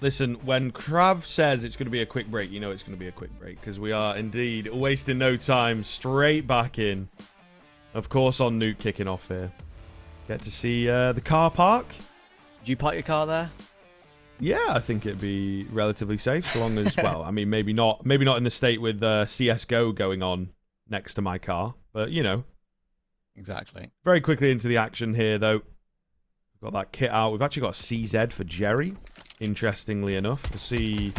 Listen, when Krav says it's going to be a quick break, you know it's going to be a quick break, because we are indeed wasting no time. Straight back in. Of course, on Nuke kicking off here. Get to see the car park. Did you park your car there? Yeah, I think it'd be relatively safe, so long as, well, I mean, maybe not in the state with CSGO going on next to my car, but, you know. Exactly. Very quickly into the action here, though. We've got that kit out. We've actually got a CZ for Jerry, interestingly enough. We'll see...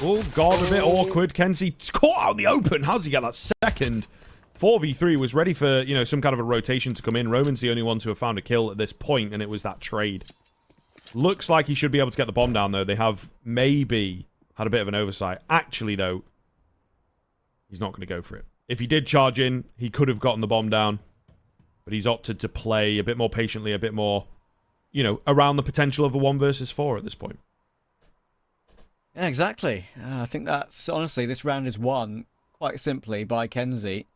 Oh, God, a bit awkward. Kenzie caught out in the open. How does he get that second? 4v3 was ready for, you know, some kind of a rotation to come in. Roman's the only one to have found a kill at this point, and it was that trade. Looks like he should be able to get the bomb down, though. They have maybe had a bit of an oversight. Actually, though, he's not going to go for it. If he did charge in, he could have gotten the bomb down. But he's opted to play a bit more patiently, a bit more, you know, around the potential of a 1 versus 4 at this point. Yeah, exactly. I think that's, honestly, this round is won quite simply by Kenzie.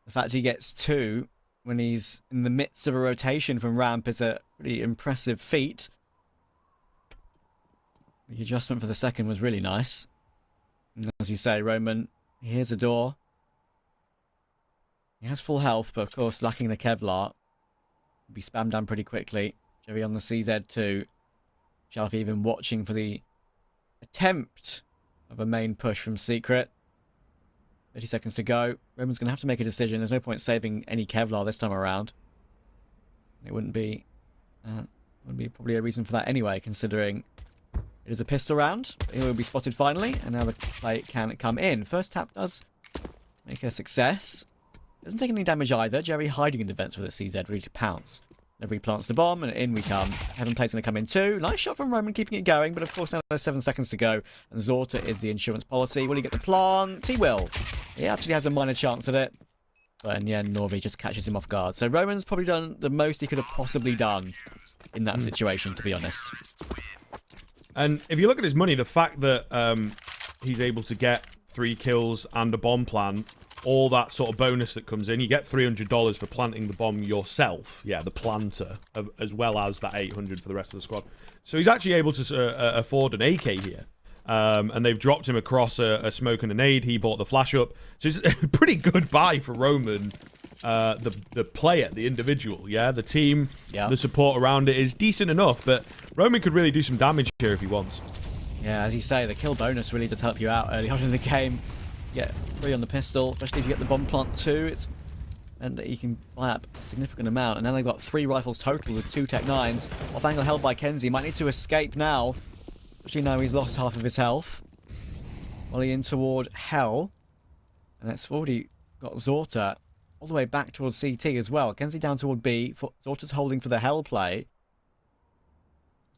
The fact he gets 2 when he's in the midst of a rotation from ramp is a pretty impressive feat. The adjustment for the second was really nice. And as you say, Roman, he hears a door. He has full health, but of course lacking the Kevlar. He'll be spammed down pretty quickly. Jerry on the CZ2. Shalfie even watching for the attempt of a main push from Secret. 30 seconds to go. Roman's going to have to make a decision. There's no point saving any Kevlar this time around. It wouldn't be probably a reason for that anyway, considering it is a pistol round. He will be spotted finally, and now the play can come in. First tap does make a success. Doesn't take any damage either. Jerry hiding in defense with a CZ, ready to pounce. Whenever he plants the bomb, and in we come. Heaven Plate's going to come in too. Nice shot from Roman, keeping it going, but of course now there's 7 seconds to go, and Zorta is the insurance policy. Will he get the plant? He will. He actually has a minor chance at it, but in the end, Norvi just catches him off guard. So Roman's probably done the most he could have possibly done in that situation, to be honest. And if you look at his money, the fact that he's able to get 3 kills and a bomb plant, all that sort of bonus that comes in, you get $300 for planting the bomb yourself. Yeah, the planter, as well as that $800 for the rest of the squad. So he's actually able to afford an AK here. And they've dropped him across a smoke and a nade. He bought the flash up. So it's a pretty good buy for Roman. The player, the individual, yeah? The team, the support around it is decent enough, but Roman could really do some damage here if he wants. Yeah, as you say, the kill bonus really does help you out early on in the game. Get 3 on the pistol, especially if you get the bomb plant too. It's meant that you can buy up a significant amount. And now they've got 3 rifles total with 2 Tech 9s. Off angle held by Kenzie. Might need to escape now. Especially now he's lost half of his health. Volley in toward Hell. And that's already got Zorta all the way back towards CT as well. Kenzie down toward B. Zorta's holding for the Hell play.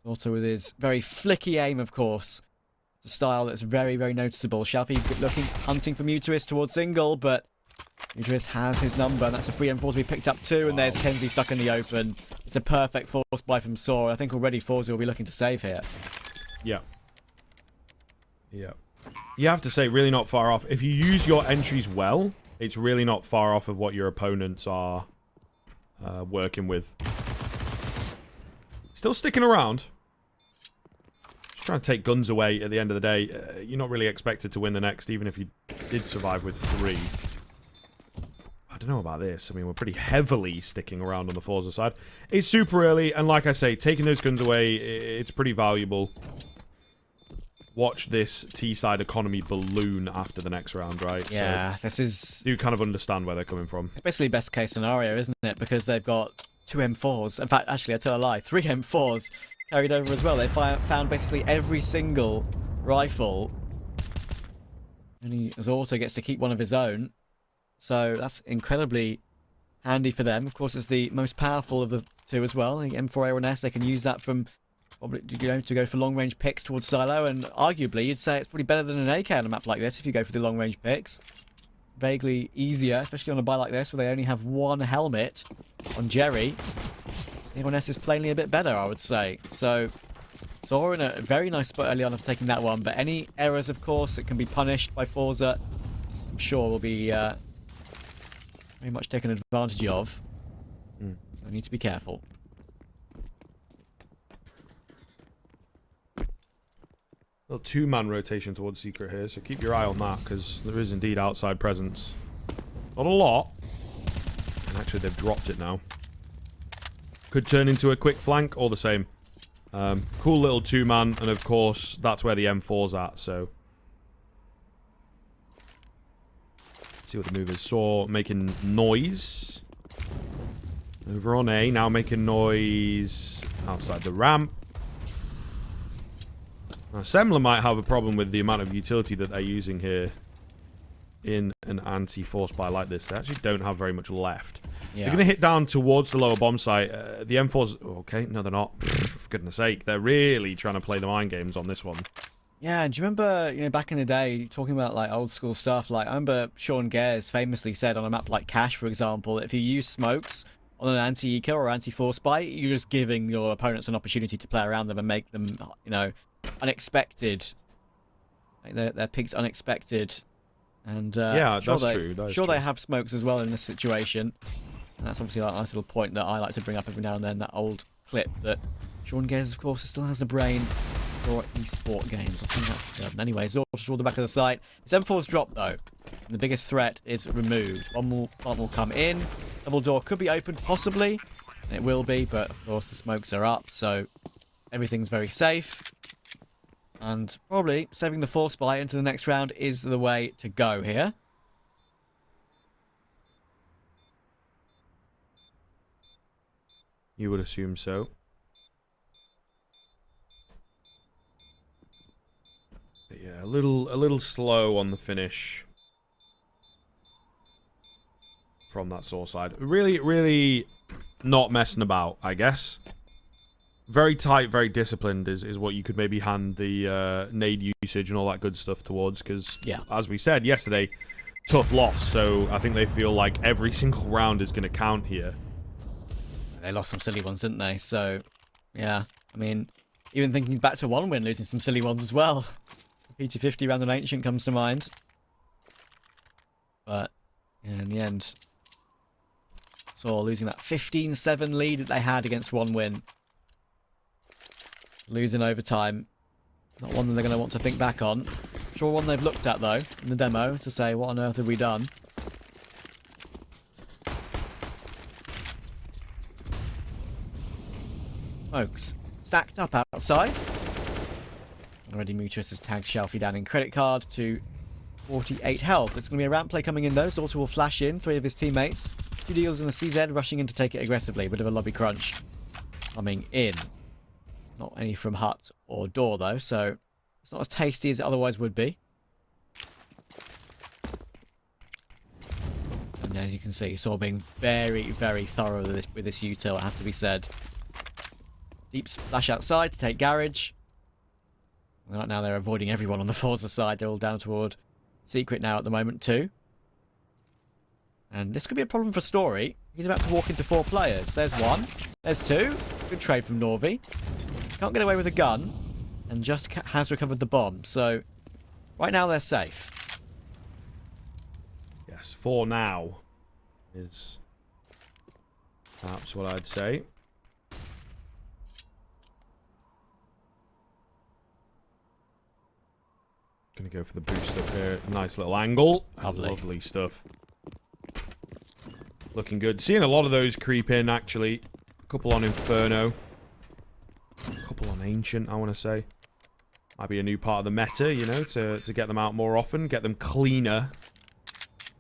Zorta with his very flicky aim, of course. It's a style that's very, very noticeable. Shalfie looking, hunting for Mutuis towards single, but Mutuis has his number, and that's a free M4 to be picked up too, and there's Kenzie stuck in the open. It's a perfect force buy from sAw. I think already forZe will be looking to save here. Yeah. Yeah. You have to say, really not far off. If you use your entries well, it's really not far off of what your opponents are working with. Still sticking around. Just trying to take guns away at the end of the day. You're not really expected to win the next, even if you did survive with 3. I don't know about this. I mean, we're pretty heavily sticking around on the forZe side. It's super early, and like I say, taking those guns away, it's pretty valuable. Watch this T-side economy balloon after the next round, right? Yeah, so this is... You kind of understand where they're coming from. It's basically best case scenario, isn't it? Because they've got 2 M4s. In fact, actually, I tell a lie. 3 M4s carried over as well. They found basically every single rifle. Only Zorta gets to keep one of his own. So that's incredibly handy for them. Of course, it's the most powerful of the 2 as well. The M4A1S, they can use that from... Probably to go for long-range picks towards silo, and arguably you'd say it's probably better than an AK on a map like this if you go for the long-range picks. Vaguely easier, especially on a buy like this where they only have 1 helmet on Jerry. The A1S is plainly a bit better, I would say. So we're in a very nice spot early on of taking that one, but any errors, of course, that can be punished by forZe, I'm sure will be very much taken advantage of. So we need to be careful. Little two-man rotation towards Secret here, so keep your eye on that, because there is indeed outside presence. Not a lot. And actually, they've dropped it now. Could turn into a quick flank, or the same. Cool little two-man, and of course, that's where the M4's at, so... See what the move is. sAw making noise. Over on A, now making noise outside the ramp. Now, Semler might have a problem with the amount of utility that they're using here in an anti-force buy like this. They actually don't have very much left. Yeah. They're going to hit down towards the lower bomb site. The M4's... Okay, no, they're not. For goodness sake. They're really trying to play the mind games on this one. Yeah, do you remember, back in the day, talking about, like, old school stuff? Like, I remember Sean Gares famously said on a map like Cash, for example, that if you use smokes on an anti-eco or anti-force buy, you're just giving your opponents an opportunity to play around them and make them, unexpected. Like their picks unexpected. And yeah, that's true. They have smokes as well in this situation. And that's obviously like a nice little point that I like to bring up every now and then, that old clip that Sean Gares, of course, still has the brain for e-sport games. I think that's, anyways, all toward the back of the site. It's M4's drop, though. And the biggest threat is removed. One more plant will come in. Double door could be opened, possibly. And it will be, but of course the smokes are up, so everything's very safe. And probably saving the force buy into the next round is the way to go here. You would assume so. But yeah, a little slow on the finish from that sAw side. Really not messing about, I guess. Very tight, very disciplined is what you could maybe hand the nade usage and all that good stuff towards, because, yeah, as we said yesterday, tough loss, so I think they feel like every single round is going to count here. They lost some silly ones, didn't they? So, yeah, I mean, even thinking back to one win, losing some silly ones as well. PT50 round on Ancient comes to mind. But, yeah, in the end, sAw losing that 15-7 lead that they had against one win. Losing overtime. Not one that they're going to want to think back on. Sure one they've looked at, though, in the demo, to say, what on earth have we done? Smokes. Stacked up outside. Already Mutrus has tagged Shelfie down in credit card to 48 health. It's going to be a ramp play coming in, though. Slaughter will flash in. 3 of his teammates. 2 deals in the CZ, rushing in to take it aggressively. Bit of a lobby crunch coming in. Not any from hut or door, though, so it's not as tasty as it otherwise would be. And as you can see, sAw being very, very thorough with this util, it has to be said. Deep splash outside to take garage. Right now they're avoiding everyone on the forZe side. They're all down toward Secret now at the moment, too. And this could be a problem for Story. He's about to walk into 4 players. There's 1. There's 2. Good trade from Norvi. Can't get away with a gun, and just has recovered the bomb. So, right now they're safe. Yes, for now is perhaps what I'd say. Gonna go for the boost up here. Nice little angle. Lovely stuff. Looking good. Seeing a lot of those creep in, actually. A couple on Inferno. A couple on Ancient, I want to say. Might be a new part of the meta, to get them out more often. Get them cleaner.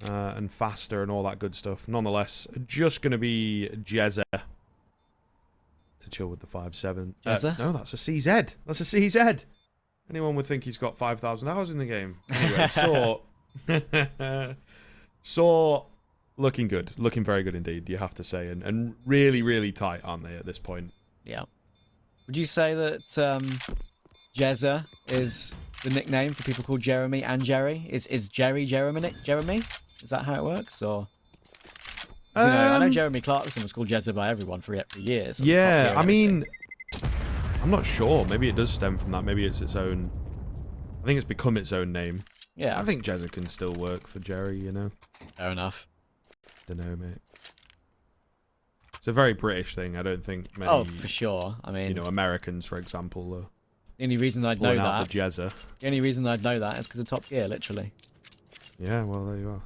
And faster and all that good stuff. Nonetheless, just going to be Jezza. To chill with the 5-7. No, that's a CZ. That's a CZ. Anyone would think he's got 5,000 hours in the game. Anyway, sAw looking good. Looking very good indeed, you have to say. And really, really tight, aren't they, at this point? Yeah. Would you say that Jezza is the nickname for people called Jeremy and Jerry? Is Jerry Jeremy? Is that how it works? Or I know Jeremy Clarkson was called Jezza by everyone for years. Yeah, I mean, I'm not sure. Maybe it does stem from that. Maybe it's its own... I think it's become its own name. Yeah. I think Jezza can still work for Jerry, Fair enough. Dunno, mate. It's a very British thing. I don't think many... Oh, for sure. I mean... Americans, for example, The only reason I'd know Pulling out that. the Jezza. The only reason I'd know that is because of Top Gear, literally. Yeah, well, there you are.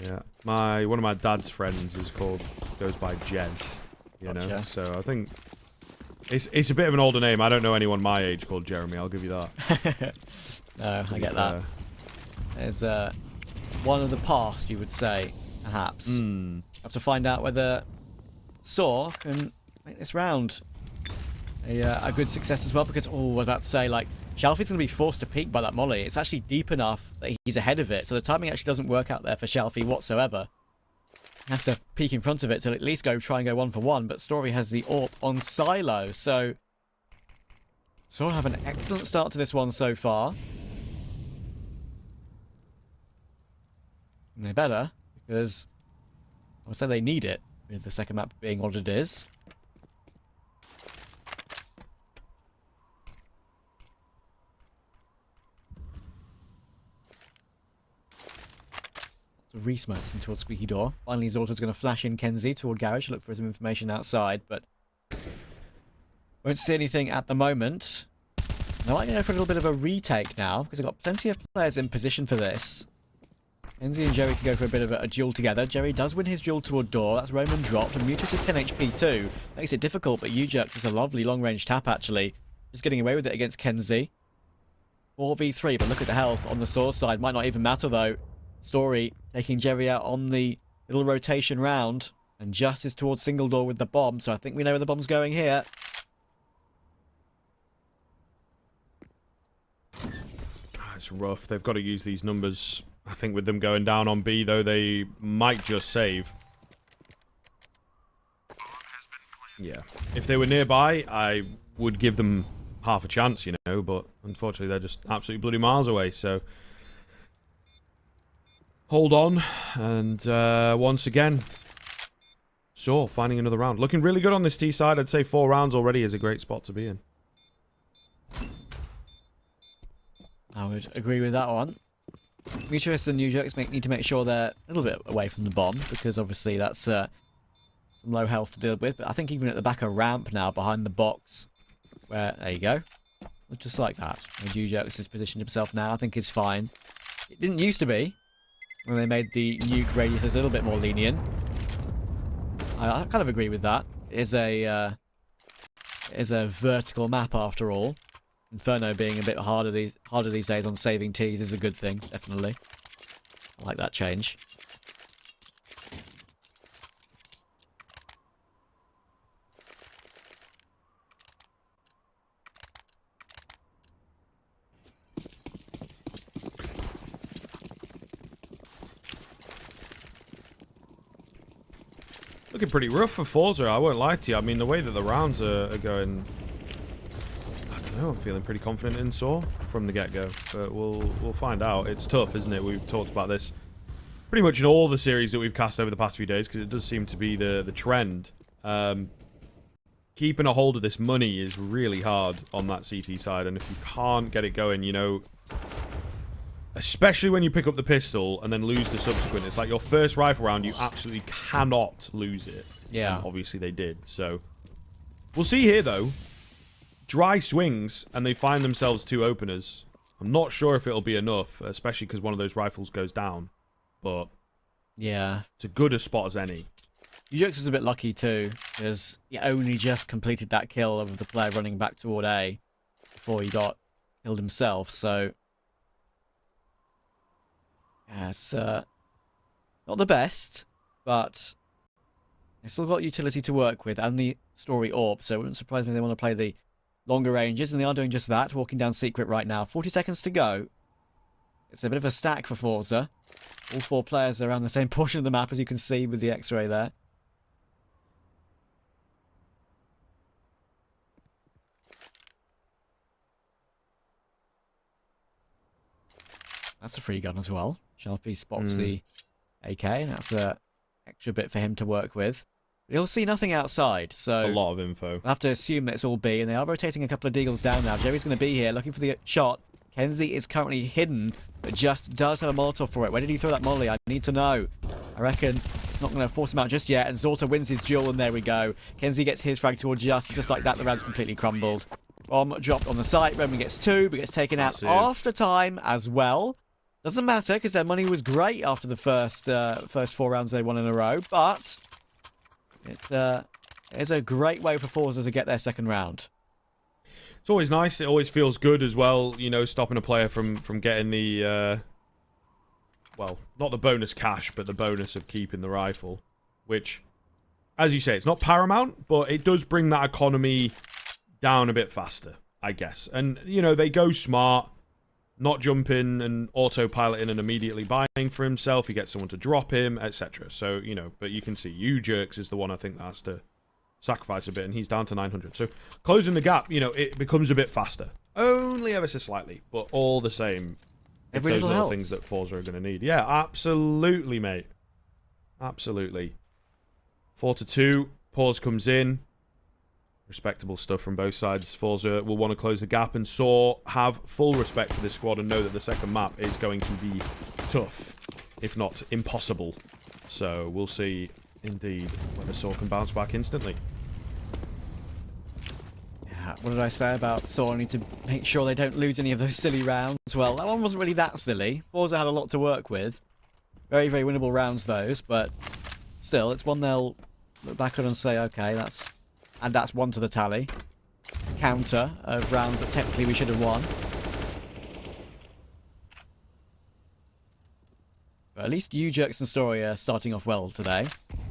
Yeah, one of my dad's friends goes by Jez. You know, so I think it's a bit of an older name. I don't know anyone my age called Jeremy. I'll give you that. No, I get that. There's one of the past, you would say, perhaps. Have to find out whether sAw can make this round a good success as well, because, I was about to say, like, shelfie's going to be forced to peek by that molly. It's actually deep enough that he's ahead of it, so the timing actually doesn't work out there for shelfie whatsoever. He has to peek in front of it to at least try and go 1-for-1, but Story has the AWP on Silo, so sAw have an excellent start to this one so far. And they better, because I would say they need it, with the second map being what it is. So re-smokes towards Squeaky Door. Finally, Zorta's going to flash in Kenzie toward Garage to look for some information outside, but won't see anything at the moment. I like to go for a little bit of a retake now, because I've got plenty of players in position for this. Kenzie and Jerry can go for a bit of a duel together. Jerry does win his duel toward Door. That's Roman dropped, and Mutus is 10 HP too. Makes it difficult, but Ujerk is a lovely long-range tap, actually. Just getting away with it against Kenzie. 4v3, but look at the health on the sAw side. Might not even matter, though. Story taking Jerry out on the little rotation round, and Just is towards single door with the bomb, so I think we know where the bomb's going here. It's rough. They've got to use these numbers. I think with them going down on B, though, they might just save. Yeah. If they were nearby, I would give them half a chance, you know, but unfortunately they're just absolutely bloody miles away, so hold on, and once again, sAw finding another round. Looking really good on this T side. I'd say 4 rounds already is a great spot to be in. I would agree with that one. Mutuous and New Jerks need to make sure they're a little bit away from the bomb, because obviously that's some low health to deal with. But I think even at the back of ramp now, behind the box, where, there you go, just like that. New Jerks has positioned himself now, I think is fine. It didn't used to be, when they made the nuke radius a little bit more lenient. I kind of agree with that. It is a vertical map after all. Inferno being a bit harder these days on saving T's is a good thing, definitely. I like that change. Looking pretty rough for forZe, I won't lie to you. I mean, the way that the rounds are going, I don't know, I'm feeling pretty confident in sAw from the get-go. But we'll find out. It's tough, isn't it? We've talked about this pretty much in all the series that we've cast over the past few days, because it does seem to be the trend. Keeping a hold of this money is really hard on that CT side, and if you can't get it going, you know, especially when you pick up the pistol and then lose the subsequent, it's like your first rifle round, you absolutely cannot lose it. Yeah. And obviously they did, so we'll see here, though. Dry swings, and they find themselves 2 openers. I'm not sure if it'll be enough, especially because one of those rifles goes down, but yeah, it's a good a spot as any. Ujux was a bit lucky too, because he only just completed that kill of the player running back toward A before he got killed himself, so yeah, it's not the best, but they've still got utility to work with and the story AWP, so it wouldn't surprise me if they want to play the longer ranges, and they are doing just that, walking down secret right now. 40 seconds to go. It's a bit of a stack for forZe. All 4 players are around the same portion of the map, as you can see with the X-ray there. That's a free gun as well. Shelfie spots the AK, and that's a extra bit for him to work with. He'll see nothing outside, so A lot of info. we'll have to assume that it's all B, and they are rotating a couple of deagles down now. Jerry's going to be here, looking for the shot. Kenzie is currently hidden, but Just does have a Molotov for it. Where did he throw that molly? I need to know. I reckon it's not going to force him out just yet, and Zorta wins his duel, and there we go. Kenzie gets his frag toward Just like that, the round's completely crumbled. Bomb dropped on the site. Roman gets 2, but gets taken out after time as well. Doesn't matter, because their money was great after the first 4 rounds they won in a row. But it's a great way for forZe to get their second round. It's always nice. It always feels good as well, you know, stopping a player from getting the, well, not the bonus cash, but the bonus of keeping the rifle. Which, as you say, it's not paramount, but it does bring that economy down a bit faster, I guess. And, you know, they go smart, not jumping and autopiloting and immediately buying for himself. He gets someone to drop him, etc. So, you know, but you can see U-Jerks is the one I think that has to sacrifice a bit, and he's down to 900. So, closing the gap, you know, it becomes a bit faster. Only ever so slightly, but all the same, it's those little things that forZe are going to need. Yeah, absolutely, mate. Absolutely. 4-2, pause comes in. Respectable stuff from both sides. forZe will want to close the gap, and sAw have full respect for this squad and know that the second map is going to be tough, if not impossible. So we'll see, indeed, whether sAw can bounce back instantly. Yeah, what did I say about sAw? I need to make sure they don't lose any of those silly rounds. Well, that one wasn't really that silly. forZe had a lot to work with. Very, very winnable rounds, those, but still, it's one they'll look back on and say, okay, that's one to the tally. Counter of rounds that technically we should have won. But at least U-Jerks and Story are starting off well today.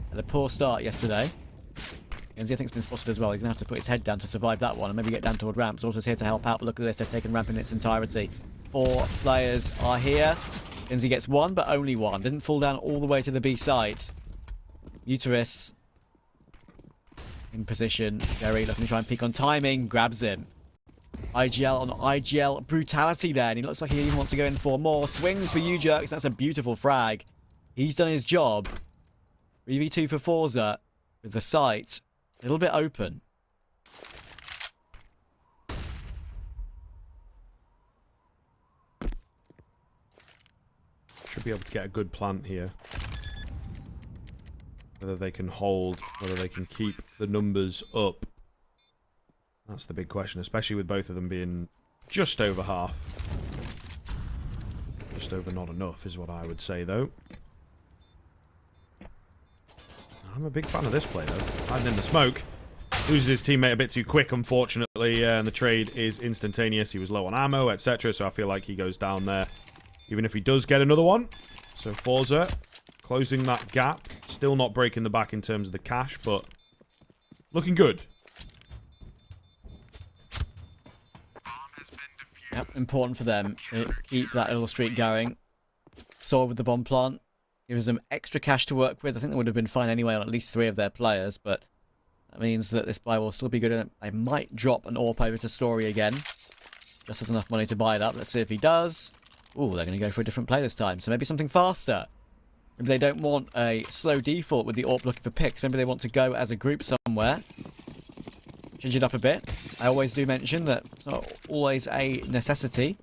Had a poor start yesterday. Kenzie, I think, has been spotted as well. He's going to have to put his head down to survive that one and maybe get down toward ramps. Also here to help out, but look at this, they've taken ramp in its entirety. 4 players are here. Kenzie gets 1, but only 1. Didn't fall down all the way to the B side. Uterus in position. Jerry looking to try and peek on timing. Grabs him. IGL on IGL brutality there. And he looks like he even wants to go in for more. Swings for U-Jerks. That's a beautiful frag. He's done his job. 3v2 for forZe. With the site a little bit open. Should be able to get a good plant here. Whether they can hold, whether they can keep the numbers up. That's the big question, especially with both of them being just over half. Just over not enough is what I would say, though. I'm a big fan of this play, though. Hiding in the smoke. Loses his teammate a bit too quick, unfortunately, and the trade is instantaneous. He was low on ammo, etc., so I feel like he goes down there, even if he does get another one. So forZe closing that gap. Still not breaking the back in terms of the cash, but looking good. Yep, important for them to keep that little streak going. sAw with the bomb plant. Gives them extra cash to work with. I think they would have been fine anyway on at least 3 of their players, but that means that this buy will still be good. And they might drop an AWP over to Story again. Just has enough money to buy that. Let's see if he does. Ooh, they're going to go for a different play this time, so maybe something faster. Maybe they don't want a slow default with the AWP looking for picks. Maybe they want to go as a group somewhere. Change it up a bit. I always do mention that it's not always a necessity.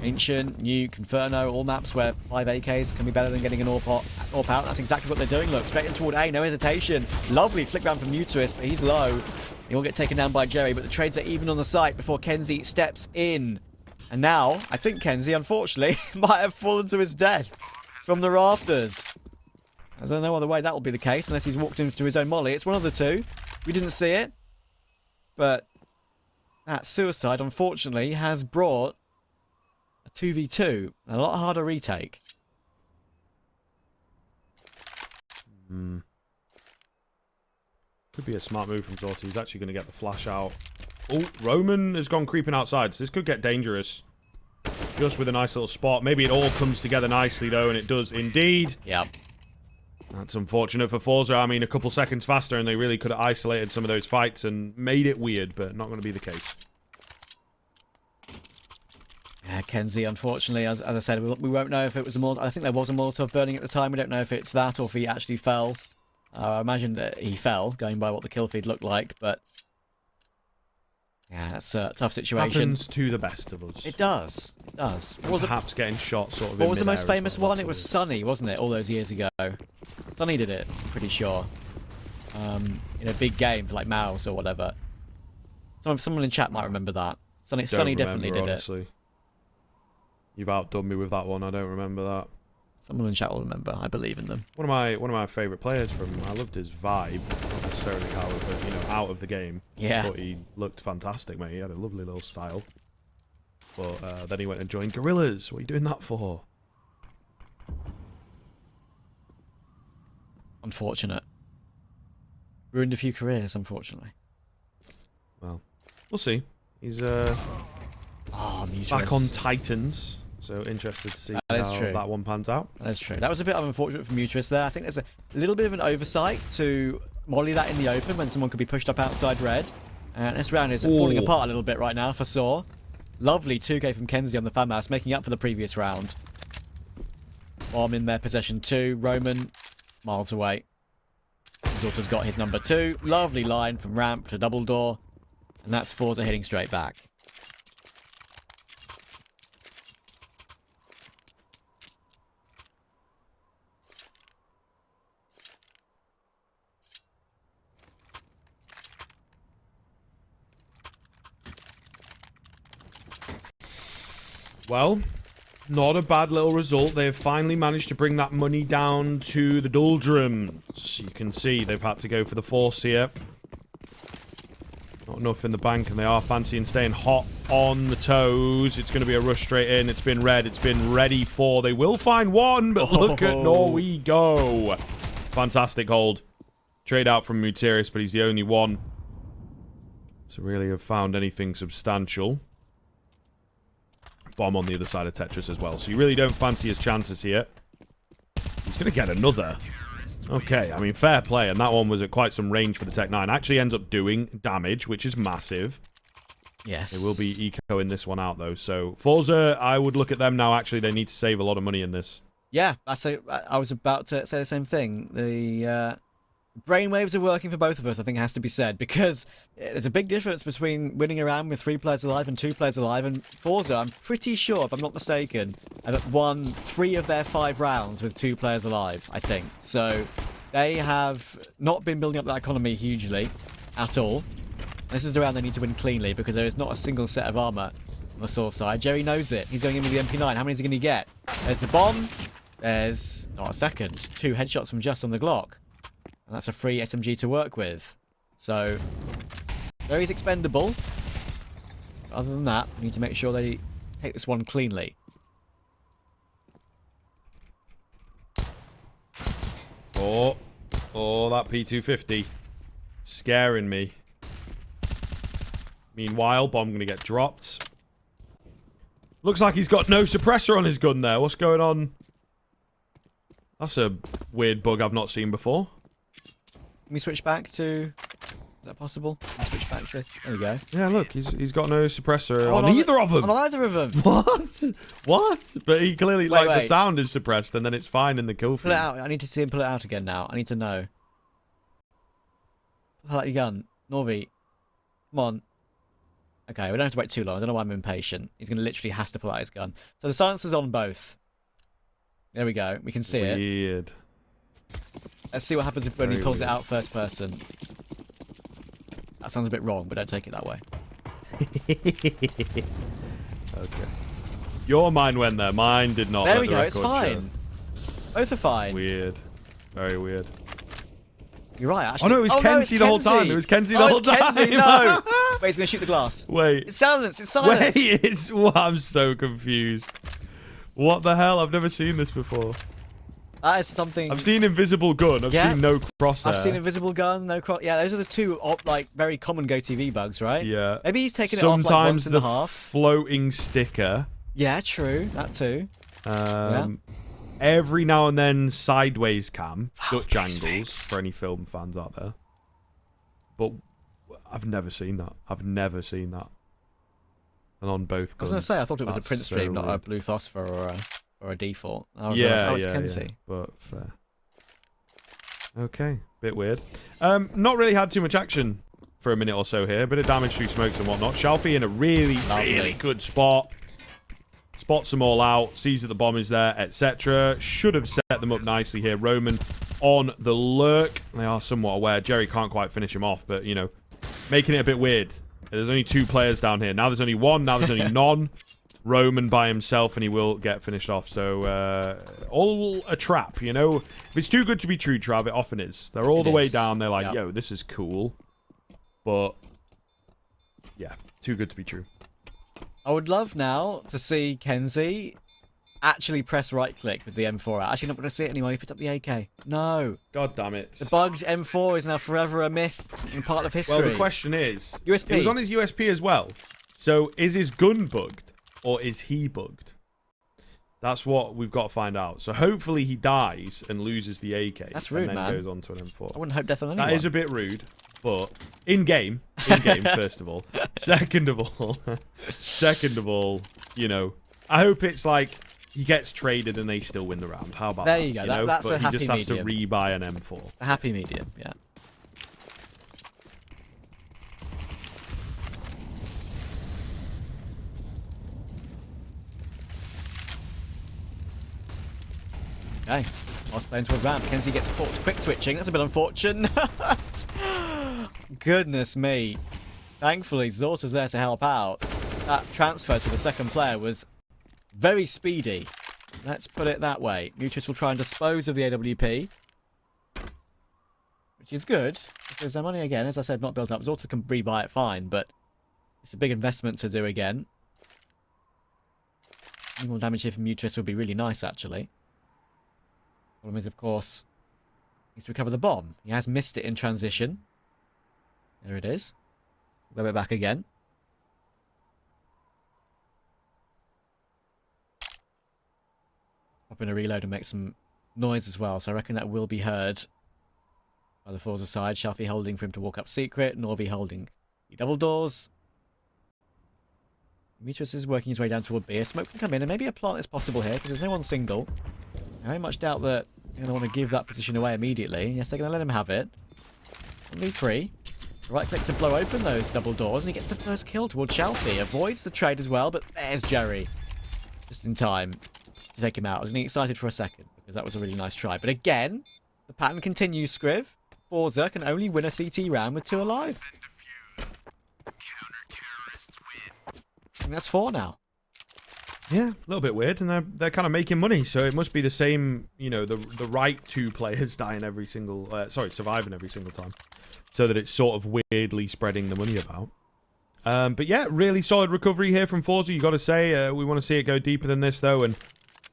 Ancient, Nuke, Inferno, all maps where 5 AKs can be better than getting an AWP out. That's exactly what they're doing. Look, straight in toward A, no hesitation. Lovely flick round from Uterus, but he's low. He will get taken down by Jerry, but the trades are even on the site before Kenzie steps in. And now, I think Kenzie, unfortunately, might have fallen to his death from the rafters. There's no other way that will be the case unless he's walked into his own molly. It's one of the two. We didn't see it. But that suicide, unfortunately, has brought a 2v2. A lot harder retake. Could be a smart move from sAw. He's actually going to get the flash out. Oh, Roman has gone creeping outside, so this could get dangerous. Just with a nice little spot. Maybe it all comes together nicely, though, and it does indeed. Yep. That's unfortunate for forZe. I mean, a couple seconds faster, and they really could have isolated some of those fights and made it weird, but not going to be the case. Yeah, Kenzie, unfortunately, as I said, we won't know if it was a Molotov. I think there was a Molotov burning at the time. We don't know if it's that or if he actually fell. I imagine that he fell, going by what the kill feed looked like, but yeah, that's a tough situation. Happens to the best of us. It does. It does. Perhaps getting shot sort of. What was the most famous one? It was Sunny, wasn't it? All those years ago. Sunny did it, I'm pretty sure. In a big game for like Mouse or whatever. Someone in chat might remember that. Sunny Don't definitely remember, did honestly. it. You've outdone me with that one. I don't remember that. Someone in chat will remember. I believe in them. One of my favourite players from. I loved his vibe, not necessarily how, but you know, out of the game. Yeah. I thought he looked fantastic, mate. He had a lovely little style. But then he went and joined Gorillas. What are you doing that for? Unfortunate. Ruined a few careers, unfortunately. Well, we'll see. He's Mutuous. back on Titans. So interested to see how that one pans out. That's true. That was a bit unfortunate for Mutuous there. I think there's a little bit of an oversight to molly that in the open when someone could be pushed up outside red. And this round is falling apart a little bit right now for sAw. Lovely 2K from kenzie on the fan mouse, making up for the previous round. Bomb in their possession 2. Roman, miles away. Zorta's got his number 2. Lovely line from ramp to double door. And that's forZe hitting straight back. Well, not a bad little result. They've finally managed to bring that money down to the doldrums. You can see they've had to go for the force here. Not enough in the bank, and they are fancying staying hot on the toes. It's going to be a rush straight in. It's been red. It's been ready for. They will find one, but look at Norwego. Fantastic hold. Trade out from Muteris, but he's the only one to really have found anything substantial. Bomb on the other side of Tetris as well. So you really don't fancy his chances here. He's going to get another. Okay, I mean, fair play. And that one was at quite some range for the Tech 9. Actually ends up doing damage, which is massive. Yes. They will be ecoing this one out, though. So forZe, I would look at them now. Actually, they need to save a lot of money in this. Yeah, I was about to say the same thing. The brainwaves are working for both of us, I think it has to be said, because there's a big difference between winning a round with 3 players alive and 2 players alive, and forZe, I'm pretty sure, if I'm not mistaken, have won 3 of their 5 rounds with 2 players alive, I think. So they have not been building up that economy hugely at all. This is the round they need to win cleanly, because there is not a single set of armor on the sAw side. Jerry knows it. He's going in with the MP9. How many is he going to get? There's the bomb. There's not a second. 2 headshots from just on the Glock. And that's a free SMG to work with. So, very expendable. Other than that, we need to make sure they take this one cleanly. Oh, that P250. Scaring me. Meanwhile, bomb going to get dropped. Looks like he's got no suppressor on his gun there. What's going on? That's a weird bug I've not seen before. Can we switch back to... Is that possible? Can we switch back to... There we go. Yeah, look, he's got no suppressor on either of them. On either of them. What? What? But he clearly, Wait. the sound is suppressed, and then it's fine in the kill feed. Pull it out. I need to see him pull it out again now. I need to know. Pull out your gun. Norvi. Come on. Okay, we don't have to wait too long. I don't know why I'm impatient. He's going to literally has to pull out his gun. So the silencer's on both. There we go. We can see it. Weird. Let's see what happens when he pulls it out first person. That sounds a bit wrong, but don't take it that way. Okay. Your mind went there. Mine did not. There we go. It's fine. Both are fine. Weird. Very weird. You're right, actually. Oh, no, it was kenzie the whole time. It was kenzie the whole time. Kenzie, no. Wait, he's going to shoot the glass. Wait. It's silence. It's silence. Wait, it's... Well, I'm so confused. What the hell? I've never seen this before. That is something... I've seen invisible gun. I've seen no crosshair. I've seen invisible gun, no cross... Yeah, those are the 2, like, very common GoTV bugs, right? Yeah. Maybe he's taken it off, like, once in a half. Sometimes the floating sticker. Yeah, true. That too. Every now and then, sideways cam. Dutch angles, for any film fans out there. But I've never seen that. I've never seen that. And on both guns. I was going to say, I thought it was a print stream, not a blue phosphor or a default. Yeah, Kenzie. But fair. Okay, bit weird. Not really had too much action for a minute or so here. Bit of damage through smokes and whatnot. Shalfie in a really good spot. Spots them all out, sees that the bomb is there, etc. Should have set them up nicely here. Roman on the lurk. They are somewhat aware. Jerry can't quite finish him off, but, you know, making it a bit weird There's only 2 players down here. Now there's only 1. Now there's only none. Roman by himself, and he will get finished off. So, all a trap, you know? If it's too good to be true, Trav, it often is. They're all the way down. They're like, yo, this is cool. But, yeah, too good to be true. I would love now to see kenzie actually press right-click with the M4 out. Actually, not going to see it anymore. He picked up the AK. No. God damn it. The bugged M4 is now forever a myth and part of history. Well, the question is... USP. It was on his USP as well. So, is his gun bugged? Or is he bugged? That's what we've got to find out. So, hopefully he dies and loses the AK. That's rude, and then man. goes on to an M4. I wouldn't hope death on anyone. That is a bit rude. But in-game, first of all. Second of all, you know, I hope it's like... He gets traded and they still win the round. How about that? There you go. But That's a happy medium. He just has to rebuy an M4. A happy medium, yeah. Okay. Lost playing towards ramp. kenzie gets caught quick switching. That's a bit unfortunate. Goodness me. Thankfully, Zorta's there to help out. That transfer to the second player was very speedy. Let's put it that way. Mutrus will try and dispose of the AWP. Which is good. Because their money, again, as I said, not built up. Zorta can rebuy it fine, but it's a big investment to do again. Any more damage here from Mutrus would be really nice, actually. Problem is, of course, he needs to recover the bomb. He has missed it in transition. There it is. Grab it back again. Pop in a reload and make some noise as well, so I reckon that will be heard by the forZe side. Shelfie holding for him to walk up secret, Norby holding the double doors. Demetrius is working his way down toward B. A smoke can come in, and maybe a plant is possible here, because there's no one single. I very much doubt that they're going to want to give that position away immediately. Yes, they're going to let him have it. Only 3. Right click to blow open those double doors, and he gets the first kill towards Shelfie. Avoids the trade as well, but there's Jerry. Just in time to take him out. I was getting excited for a second, because that was a really nice try. But again, the pattern continues, Scriv. forZe can only win a CT round with 2 alive. And that's 4 now. Yeah, a little bit weird, and they're kind of making money, so it must be the same, you know, the right 2 players dying every single, surviving every single time, so that it's sort of weirdly spreading the money about. But yeah, really solid recovery here from forZe, you got to say. We want to see it go deeper than this, though, and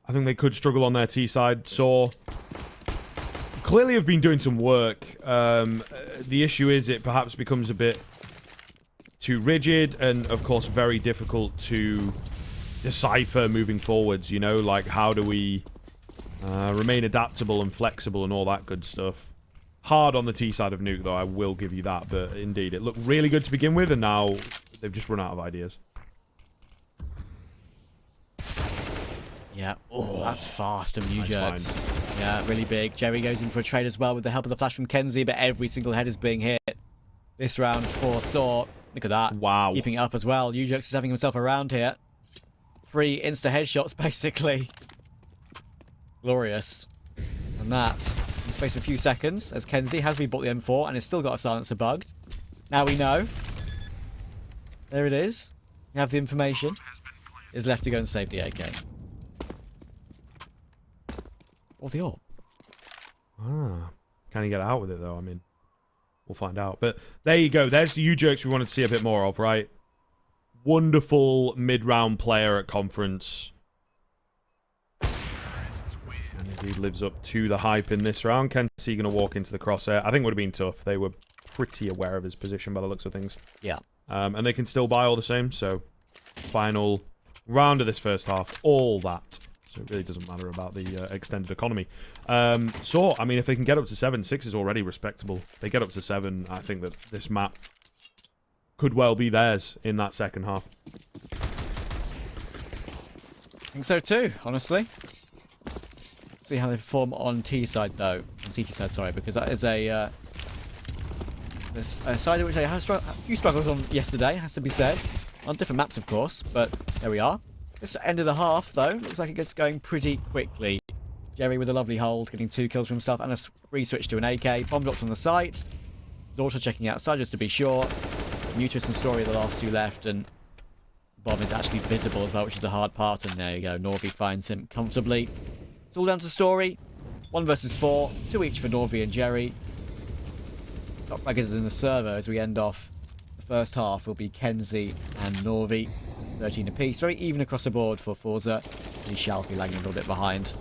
I think they could struggle on their T side. sAw clearly have been doing some work. The issue is it perhaps becomes a bit too rigid, and of course very difficult to decipher moving forwards, you know, like how do we remain adaptable and flexible and all that good stuff. Hard on the T side of Nuke, though, I will give you that, but indeed, it looked really good to begin with, and now they've just run out of ideas. Yeah, oh, that's fast from you jerks. Yeah, really big. Jerry goes in for a trade as well with the help of the flash from kenzie, but every single head is being hit this round for sAw. Look at that. Wow. Keeping it up as well. Ujerks is having himself around here. 3 insta headshots, basically. Glorious. And that, in the space of a few seconds, as kenzie has rebought the M4 and has still got a silencer bugged. Now we know. There it is. We have the information. Is left to go and save the AK. Or the AWP. Ah. Can he get out with it, though? I mean, we'll find out. But there you go. There's the U-Jerks we wanted to see a bit more of, right? Wonderful mid-round player at conference. And indeed lives up to the hype in this round. kenzie going to walk into the crosshair. I think it would have been tough. They were pretty aware of his position by the looks of things. Yeah. And they can still buy all the same. So, final round of this first half. All that. So it really doesn't matter about the extended economy. So, I mean, if they can get up to 7, 6 is already respectable. If they get up to 7, I think that this map could well be theirs in that second half. I think so too, honestly. Let's see how they perform on T side, though. On CT side, sorry, because that is a side in which I had a few struggles on yesterday, has to be said. On different maps, of course, but there we are. This end of the half, though, looks like it gets going pretty quickly. Jerry with a lovely hold, getting 2 kills for himself and a free switch to an AK. Bomb drops on the site. Zorta checking outside just to be sure. Mutus and Story are the last two left, and Bomb is actually visible as well, which is the hard part. And there you go, Norvi finds him comfortably. It's all down to Story. 1 versus 4, 2 each for Norvi and Jerry. Top braggers in the server as we end off the first half will be Kenzie and Norvi. 13 apiece. Very even across the board for forZe. He's Shalfie lagging a little bit behind.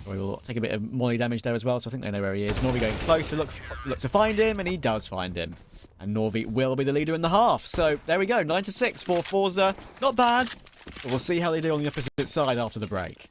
We will take a bit of molly damage there as well, so I think they know where he is. Norvi going close to look to find him, and he does find him. And Norvi will be the leader in the half. So there we go, 9-6 for forZe. Not bad, but we'll see how they do on the opposite side after the break.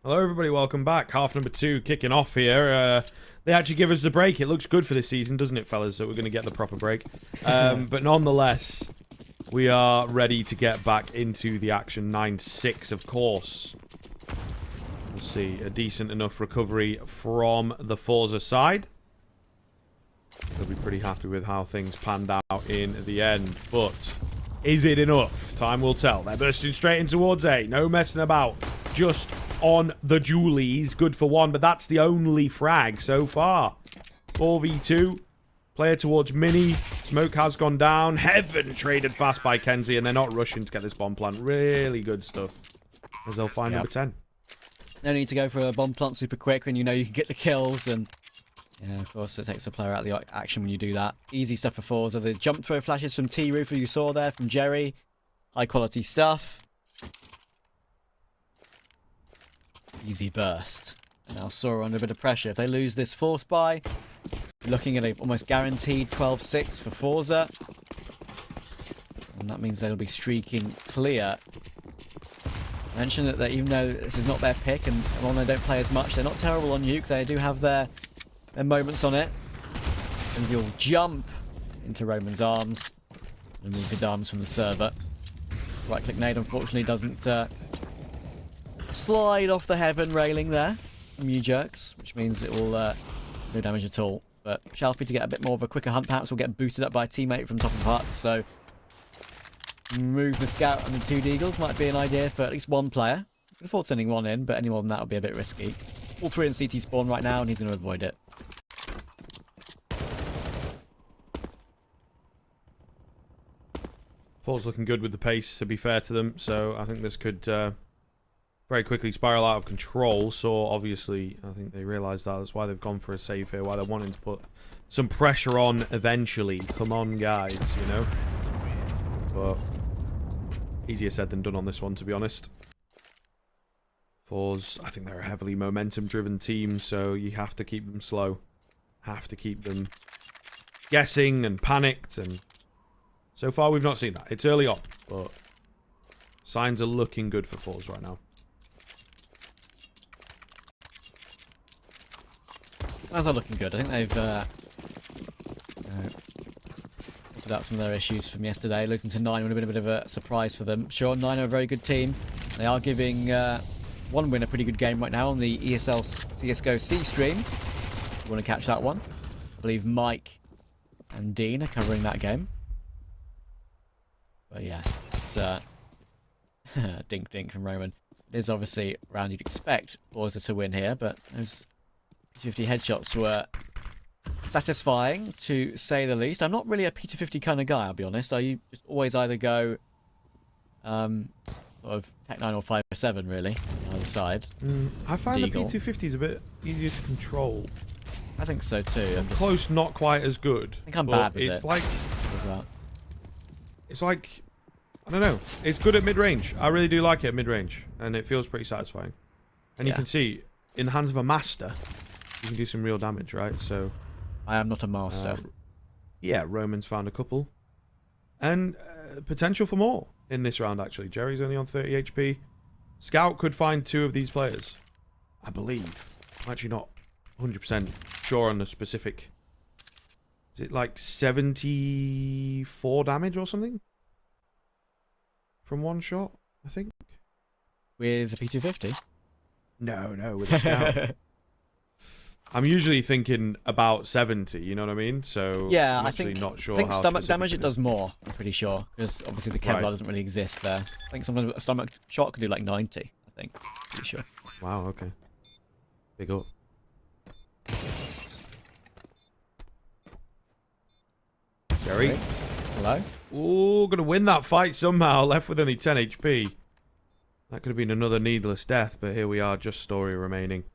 Hello everybody, welcome back. Half number 2 kicking off here. They actually give us the break. It looks good for this season, doesn't it, fellas? So we're going to get the proper break. But nonetheless, we are ready to get back into the action. 9-6, of course. We'll see a decent enough recovery from the forZe side. They'll be pretty happy with how things panned out in the end. But is it enough? Time will tell. They're bursting straight in towards A. No messing about. Just on the Julies. Good for 1, but that's the only frag so far. 4v2. Player towards Mini. Smoke has gone down. Heaven traded fast by Kenzie, and they're not rushing to get this bomb plant. Really good stuff. As they'll find number 10. No need to go for a bomb plant super quick when you know you can get the kills, and yeah, of course it takes the player out of the action when you do that. Easy stuff for forZe. The jump throw flashes from T-Roof, who you saw there, from Jerry. High quality stuff. Easy burst. And now sAw under a bit of pressure. If they lose this force buy, looking at a almost guaranteed 12-6 for forZe. And that means they'll be streaking clear. I mentioned that even though this is not their pick and while they don't play as much, they're not terrible on Nuke. They do have their moments on it. And you'll jump into Roman's arms. Remove his arms from the server. Right click nade unfortunately doesn't slide off the heaven railing there from you jerks, which means it will no damage at all. But shalfie, to get a bit more of a quicker hunt, perhaps will get boosted up by a teammate from top of hut. So move the scout and the 2 deagles might be an idea for at least one player. I can afford sending one in, but any more than that would be a bit risky. All 3 in CT spawn right now, and he's going to avoid it. forZe looking good with the pace, to be fair to them. So I think this could very quickly spiral out of control. So obviously, I think they realise that. That's why they've gone for a save here. Why they're wanting to put some pressure on eventually. Come on, guys, you know. But easier said than done on this one, to be honest. forZe, I think they're a heavily momentum-driven team, so you have to keep them slow. Have to keep them guessing and panicked, and so far we've not seen that. It's early on, but signs are looking good for forZe right now. Signs are looking good. I think they've sorted out some of their issues from yesterday. Losing to 9 would have been a bit of a surprise for them. Sure, 9 are a very good team. They are giving one win a pretty good game right now on the ESL CSGO C stream. If you want to catch that one. I believe Mike and Dean are covering that game. But yeah, it's dink dink from Roman. It is obviously a round you'd expect forZe to win here, but those 50 headshots were satisfying, to say the least. I'm not really a P250 kind of guy, I'll be honest. I just always either go sort of Tech 9 or 507, really, on either side. I find Deagle. the P250 is a bit easier to control. I think so too. Close, not quite as good. I think I'm bad with it's it. like, As well. it's like, I don't know. It's good at mid-range. I really do like it at mid-range, and it feels pretty satisfying. And you can see, in the hands of a master, you can do some real damage, right? So I am not a master. yeah, Roman's found a couple. And potential for more in this round, actually. Jerry's only on 30 HP. Scout could find 2 of these players, I believe. I'm actually not 100% sure on the specific. Is it like 74 damage or something? From one shot, I think. With a P250? No, with a Scout. I'm usually thinking about 70, you know what I mean? So Yeah, I'm I actually think, not sure I think how stomach specific damage it is. does more, I'm pretty sure. Because obviously the Kevlar doesn't really exist there. I think sometimes a stomach shot can do like 90, I think. Pretty sure. Wow, okay. Big up. Jerry. Hello? Ooh, gonna win that fight somehow. Left with only 10 HP. That could have been another needless death, but here we are, just story remaining.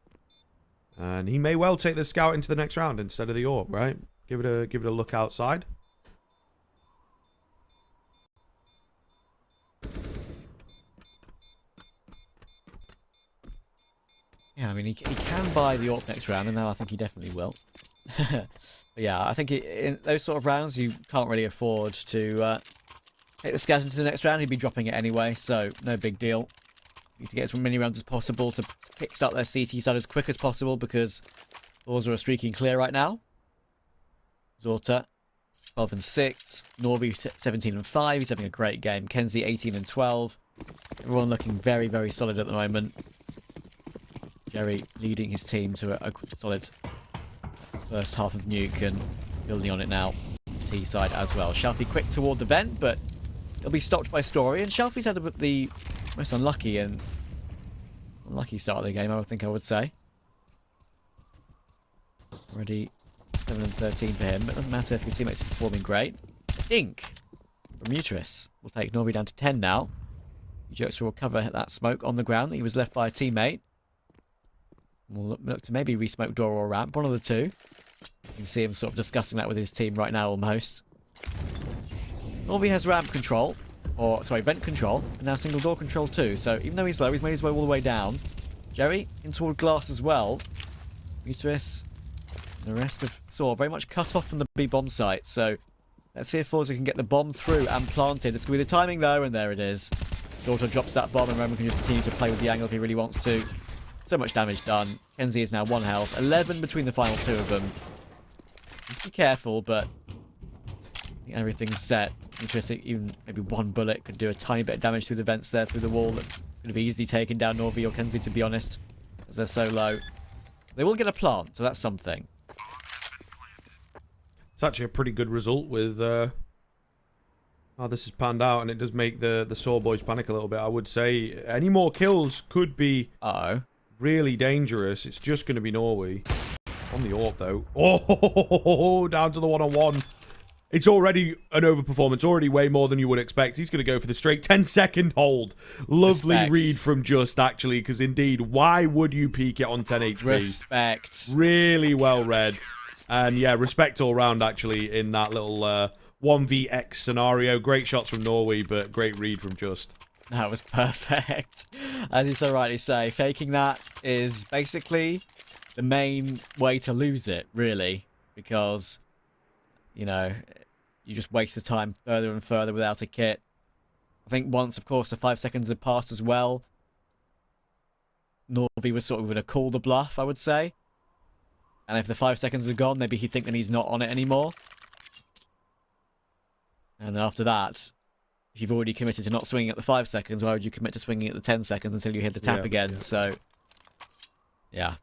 And he may well take the scout into the next round instead of the orb, right? Give it a look outside. Yeah, I mean, he can buy the AWP next round, and now I think he definitely will. But yeah, I think in those sort of rounds, you can't really afford to take the scout into the next round. He'd be dropping it anyway, so no big deal. Need to get as many rounds as possible to kickstart their CT side as quick as possible because forZe are streaking clear right now. Zorta 12 and 6. Norby 17 and 5. He's having a great game. kenSe 18 and 12. Everyone looking very, very solid at the moment. Jerry leading his team to a solid first half of Nuke and building on it now. T side as well. Shelfie quick toward the vent, but he'll be stopped by Story. And Shelfie's had the most unlucky start of the game, I would say. Already 7 and 13 for him. It doesn't matter if his teammates are performing great. Ink from Mutris will take Norby down to 10 now. Jokes will cover that smoke on the ground. He was left by a teammate. We'll look to maybe re-smoke door or ramp, one of the two. You can see him sort of discussing that with his team right now almost. Norby has ramp control, or sorry, vent control, and now single door control too. So even though he's low, he's made his way all the way down. Jerry in toward glass as well. Mutris and the rest of sAw very much cut off from the B bomb site. So let's see if forZe can get the bomb through and planted. It's going to be the timing though, and there it is. Zorta drops that bomb and Roman can just continue to play with the angle if he really wants to. So much damage done. kenSe is now 1 health. 11 between the final two of them. Be careful, but I think everything's set. Interesting, even maybe one bullet could do a tiny bit of damage through the vents there, through the wall. That could have easily taken down Norby or kenSe, to be honest, as they're so low. They will get a plant, so that's something. It's actually a pretty good result with how this has panned out, and it does make the sAw boys panic a little bit, I would say. Any more kills could be really dangerous. It's just going to be Norway. On the AWP, though. Oh, down to the one-on-one. It's already an overperformance, already way more than you would expect. He's going to go for the straight 10-second hold. Lovely Respect. read from Just, actually, because indeed, why would you peek it on 10 HP? Respect. Really well read. And yeah, respect all round, actually, in that little 1vX scenario. Great shots from Norway, but great read from Just. That was perfect. As you so rightly say, faking that is basically the main way to lose it, really, because, you know, you just waste the time further and further without a kit. I think once, of course, the 5 seconds had passed as well, Norby was sort of going to call the bluff, I would say. And if the 5 seconds are gone, maybe he'd think that he's not on it anymore. And after that, if you've already committed to not swinging at the 5 seconds, why would you commit to swinging at the 10 seconds until you hit the tap again? Yeah. So, yeah.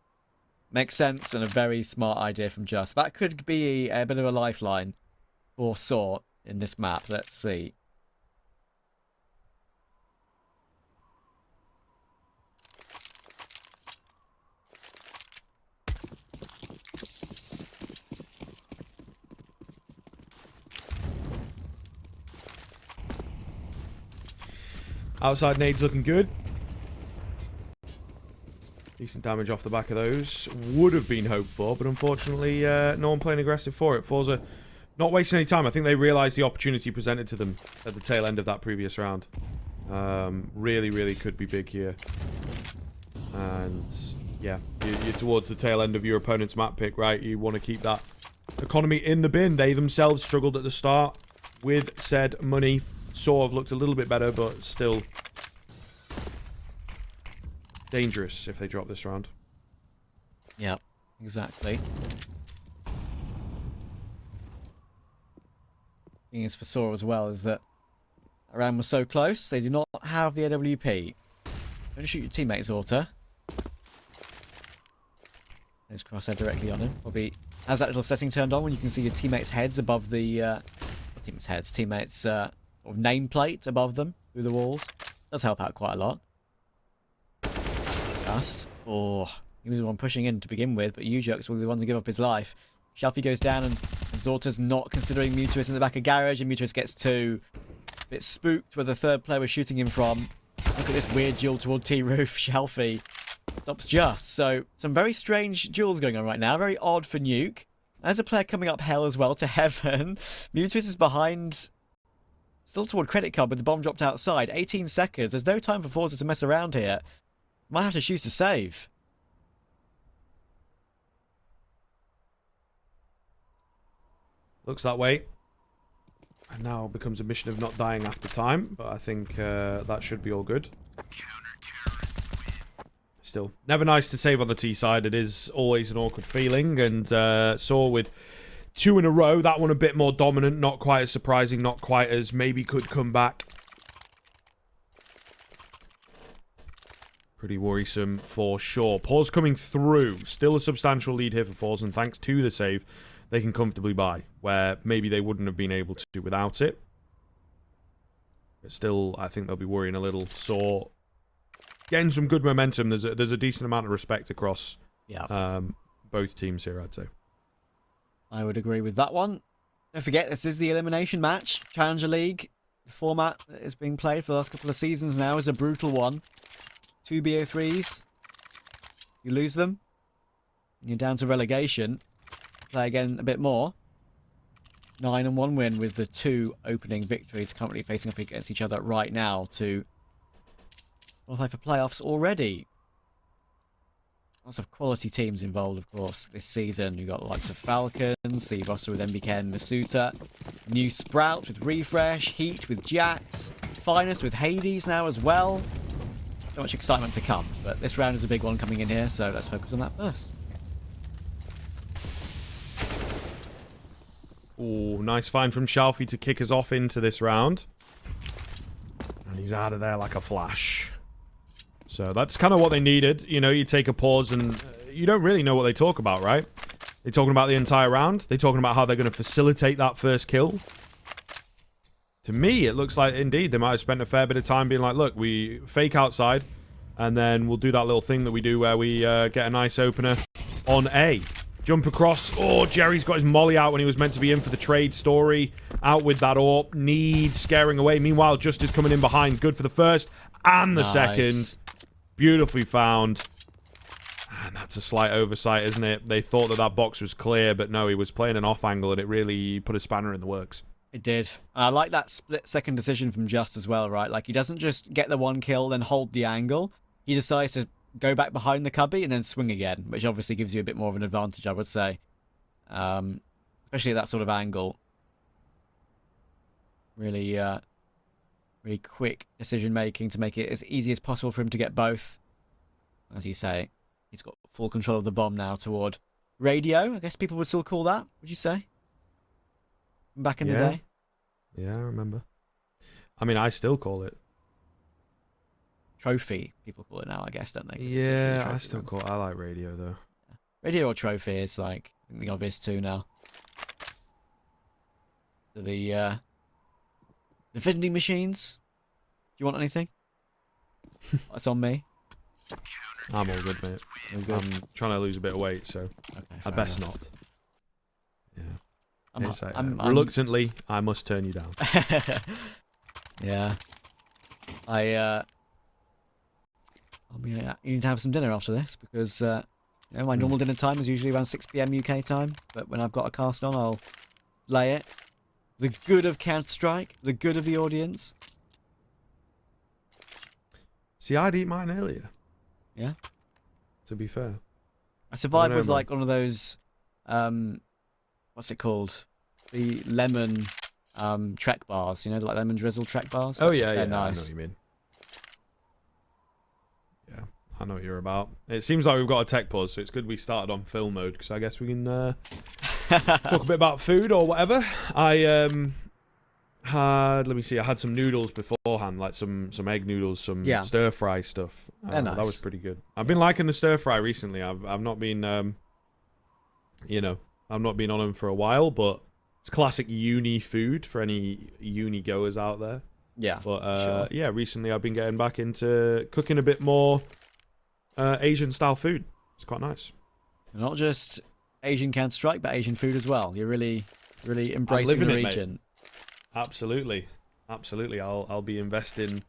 Makes sense, and a very smart idea from Just. That could be a bit of a lifeline for sAw in this map. Let's see. Outside nades looking good. Decent damage off the back of those. Would have been hoped for, but unfortunately, no one playing aggressive for it. forZe not wasting any time. I think they realised the opportunity presented to them at the tail end of that previous round. Really, really could be big here. And yeah, you're towards the tail end of your opponent's map pick, right? You want to keep that economy in the bin. They themselves struggled at the start with said money. sAw have looked a little bit better, but still dangerous if they drop this round. Yep, exactly. The thing is for sAw as well is that that round was so close, they do not have the AWP. Don't shoot your teammate, Zorta. There's crosshair directly on him. Probably has that little setting turned on when you can see your teammates' heads above the teammates' sort of nameplate above them through the walls. Does help out quite a lot. Just. Oh, he was the one pushing in to begin with, but Ujux will be the one to give up his life. Shelfie goes down, and Zorta's not considering Mutris in the back of garage, and Mutris gets two. A bit spooked where the third player was shooting him from. Look at this weird duel toward T-Roof. Shelfie stops Just. So, some very strange duels going on right now. Very odd for Nuke. There's a player coming up hell as well to heaven. Mutris is behind. Still toward credit card, but the bomb dropped outside. 18 seconds. There's no time for forZe to mess around here. Might have to shoot to save. Looks that way. And now becomes a mission of not dying after time, but I think that should be all good. still. Never nice to save on the T side. It is always an awkward feeling. And sAw with 2 in a row. That one a bit more dominant. Not quite as surprising. Not quite as maybe could come back. Pretty worrisome for sure. Pause coming through. Still a substantial lead here for forZe. And thanks to the save, they can comfortably buy. Where maybe they wouldn't have been able to do without it. But still, I think they'll be worrying a little. sAw getting some good momentum. There's a decent amount of respect across both teams here, I'd say. I would agree with that one. Don't forget, this is the elimination match. Challenger League, the format that is being played for the last couple of seasons now, is a brutal one. 2 BO3s. You lose them, and you're down to relegation. Play again a bit more. 9 and 1 win with the 2 opening victories currently facing up against each other right now to qualify for playoffs already. Lots of quality teams involved, of course, this season. You've got the likes of Falcons, the roster with MBK and Masuta, New Sprout with Refresh, Heat with Jax, Finest with Hades now as well. So much excitement to come, but this round is a big one coming in here, so let's focus on that first. Oh, nice find from Shalfie to kick us off into this round. And he's out of there like a flash. So that's kind of what they needed. You know, you take a pause and you don't really know what they talk about, right? They're talking about the entire round. They're talking about how they're going to facilitate that first kill. To me, it looks like, indeed, they might have spent a fair bit of time being like, look, we fake outside, and then we'll do that little thing that we do where we get a nice opener on A. Jump across. Oh, Jerry's got his molly out when he was meant to be in for the trade story. Out with that AWP. Need scaring away. Meanwhile, Justice coming in behind. Good for the first and the second. Beautifully found. And that's a slight oversight, isn't it? They thought that that box was clear, but no, he was playing an off angle, and it really put a spanner in the works. It did. I like that split second decision from Just as well, right? Like, he doesn't just get the one kill, then hold the angle. He decides to go back behind the cubby and then swing again, which obviously gives you a bit more of an advantage, I would say. Especially at that sort of angle. Really, really quick decision-making to make it as easy as possible for him to get both. As you say, he's got full control of the bomb now toward radio. I guess people would still call that, would you say? Back in the day? Yeah, I remember. I mean, I still call it. Trophy, people call it now, I guess, don't they? Yeah, I still call it. I like radio, though. Yeah. Radio or trophy is, like, I think the obvious two now. So the vending machines. Do you want anything? That's on me. I'm all good, mate. All good. I'm trying to lose a bit of weight, so Okay, I'd best not. Yeah. Reluctantly, I must turn you down. Yeah. You need to have some dinner after this because you know, my normal dinner time is usually around 6 PM UK time, but when I've got a cast on, I'll lay it. The good of Counter-Strike, the good of the audience. See, I'd eat mine earlier. Yeah. To be fair. I survived with like one of those, what's it called? The lemon Trek bars, you know, like lemon drizzle Trek bars. Oh yeah, They're yeah, nice. I know what you mean. Yeah, I know what you're about. It seems like we've got a tech pause, so it's good we started on film mode, because I guess we can talk a bit about food or whatever. I had, let me see, I had some noodles beforehand, like some egg noodles, some stir fry stuff. Nice. That was pretty good. I've been liking the stir fry recently. I've not been, you know, I've not been on them for a while, but it's classic uni food for any uni goers out there. Yeah. But sure. yeah, recently I've been getting back into cooking a bit more Asian style food. It's quite nice. Not just Asian Counter-Strike, but Asian food as well. You're really embracing the region. Mate. Absolutely, absolutely. I'll be investing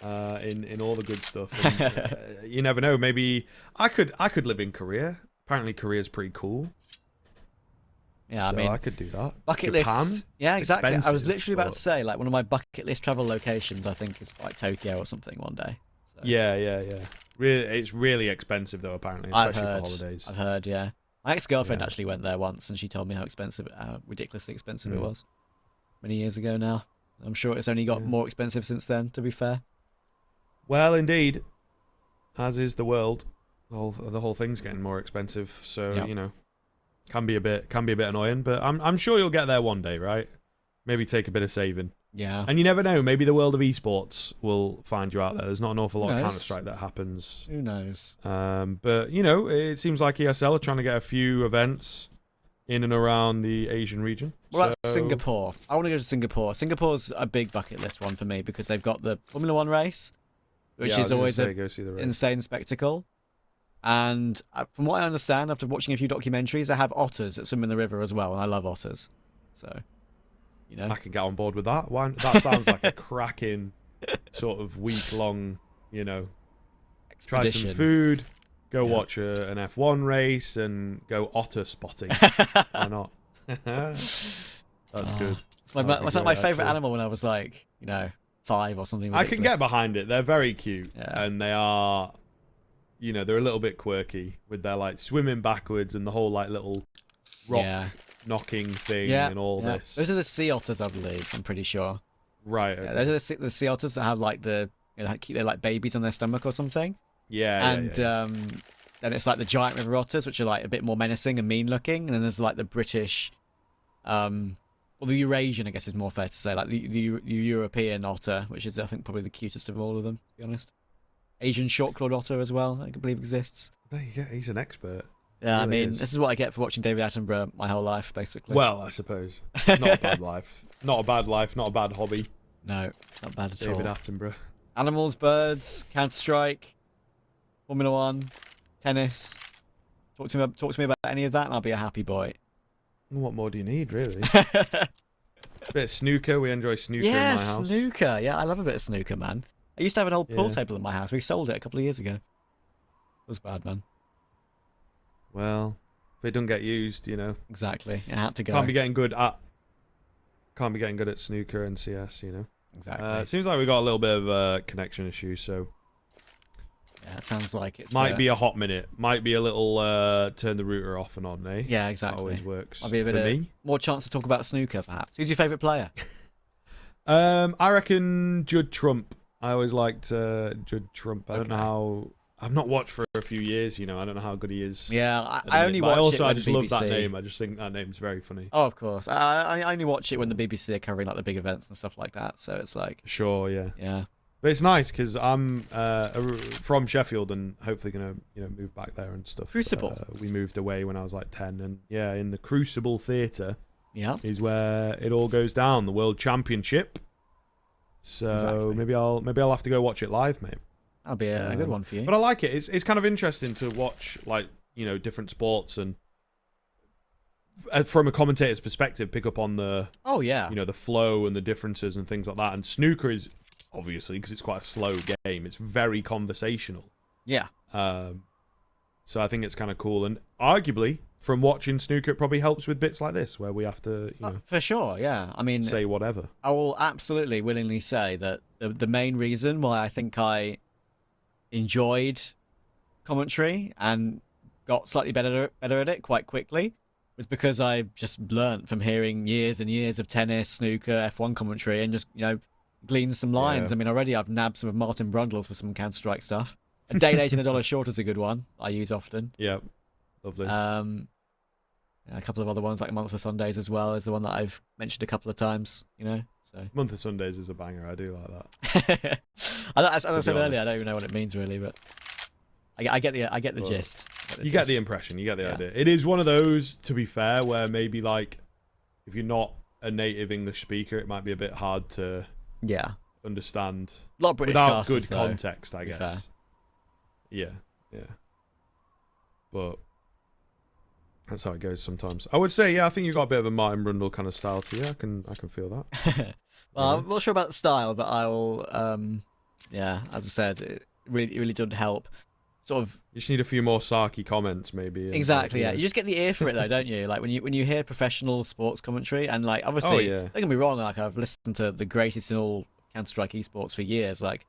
in all the good stuff. And, you never know. Maybe I could live in Korea. Apparently, Korea's pretty cool. Yeah, so I mean, I could do that. Bucket Japan, list. Yeah, exactly. I was literally about but... to say, like, one of my bucket list travel locations, I think, is like Tokyo or something one day. So. Yeah. It's really expensive though, apparently, especially for holidays. I've heard, yeah. My ex-girlfriend actually went there once, and she told me how ridiculously expensive it was. Many years ago now. I'm sure it's only got more expensive since then, to be fair. Well, indeed. as is the world. The whole thing's getting more expensive, so you know, can be a bit annoying. But I'm sure you'll get there one day, right? Maybe take a bit of saving. Yeah. And you never know. Maybe the world of esports will find you out there. There's not an awful lot Who of knows? Counter-Strike that happens. Who knows? But you know, it seems like ESL are trying to get a few events in and around the Asian region. What about Singapore? I want to go to Singapore. Singapore's a big bucket list one for me because they've got the Formula One race, which is always an go see the race. insane spectacle. And from what I understand, after watching a few documentaries, they have otters that swim in the river as well, and I love otters. So, you know, I can get on board with that. Why? That sounds like a cracking sort of week-long, you know, try some food, go watch an F1 race, and go otter spotting. Why not? That's good. It's my favourite animal when I was like, you know, 5 or something. Ridiculous. I can get behind it. They're very cute, and they are, you know, they're a little bit quirky with their like swimming backwards and the whole like little rock knocking thing and all this. Those are the sea otters, I believe. I'm pretty sure. Right. Okay. Yeah, those are the sea otters that have like keep their like babies on their stomach or something. Yeah. Then it's like the giant river otters, which are like a bit more menacing and mean looking, and then there's like the British, or the Eurasian, I guess is more fair to say, like the European otter, which is I think probably the cutest of all of them, to be honest. Asian short-clawed otter as well, I believe exists. There you go. He's an expert. Yeah, I mean, this is what I get for watching David Attenborough my whole life, basically. Well, I suppose. Not a bad life. Not a bad life. Not a bad hobby. No, not bad at all. David Attenborough. Animals, birds, Counter-Strike, Formula One, tennis. Talk to me about any of that, and I'll be a happy boy. What more do you need, really? A bit of snooker. We enjoy snooker in my house. Yeah, snooker. Yeah, I love a bit of snooker, man. I used to have an old pool table in my house. We sold it a couple of years ago. It was bad, man. Well, if it doesn't get used, you know. Exactly. It had to go. Can't be getting good at snooker and CS, you know. Exactly. It seems like we got a little bit of a connection issue, so yeah, it sounds like it might be a hot minute. Might be a little turn the router off and on, eh? Yeah, exactly. That always works. Might be a bit for me. More chance to talk about snooker, perhaps. Who's your favourite player? I reckon Judd Trump. I always liked Judd Trump. I don't know how. I've not watched for a few years, you know. I don't know how good he is. Yeah, I only watch it when I just the BBC... love that name. I just think that name's very funny. Oh, of course. I only watch it when the BBC are covering like the big events and stuff like that. So it's like... Sure, yeah. Yeah. But it's nice because I'm from Sheffield and hopefully going to move back there and stuff. Crucible. We moved away when I was like 10 and yeah, in the Crucible Theatre is where it all goes down, the World Championship. So maybe I'll have to go watch it live, mate. That'll be a good one for you. But I like it. It's kind of interesting to watch like, you know, different sports and from a commentator's perspective pick up on the the flow and the differences and things like that. And snooker is obviously, because it's quite a slow game, it's very conversational. Yeah. So I think it's kind of cool, and arguably from watching snooker it probably helps with bits like this where we have to for sure, yeah. I mean, say whatever. I will absolutely willingly say that the main reason why I think I enjoyed commentary and got slightly better at it quite quickly was because I just learnt from hearing years and years of tennis, snooker, F1 commentary, and just gleaned some lines. I mean, already I've nabbed some of Martin Brundle's for some Counter-Strike stuff. A day late and a dollar short is a good one I use often. Yeah, lovely. A couple of other ones like Month of Sundays as well is the one that I've mentioned a couple of times. So Month of Sundays is a banger. I do like that. As I said earlier, I don't even know what it means really, but I get the gist. You get the impression. You get the idea. It is one of those, to be fair, where maybe like if you're not a native English speaker, it might be a bit hard to understand. A lot of British without casters, good context, I guess. Fair. Yeah. But that's how it goes sometimes. I would say, I think you've got a bit of a Martin Brundle kind of style to you. I can feel that. Well, I'm not sure about the style, but I will. As I said, it really did help. Sort of. You just need a few more sarky comments, maybe. Exactly. Yeah. You just get the ear for it, though, don't you? Like when you hear professional sports commentary, and like obviously, don't get me wrong. Like I've listened to the greatest in all Counter-Strike esports for years. Like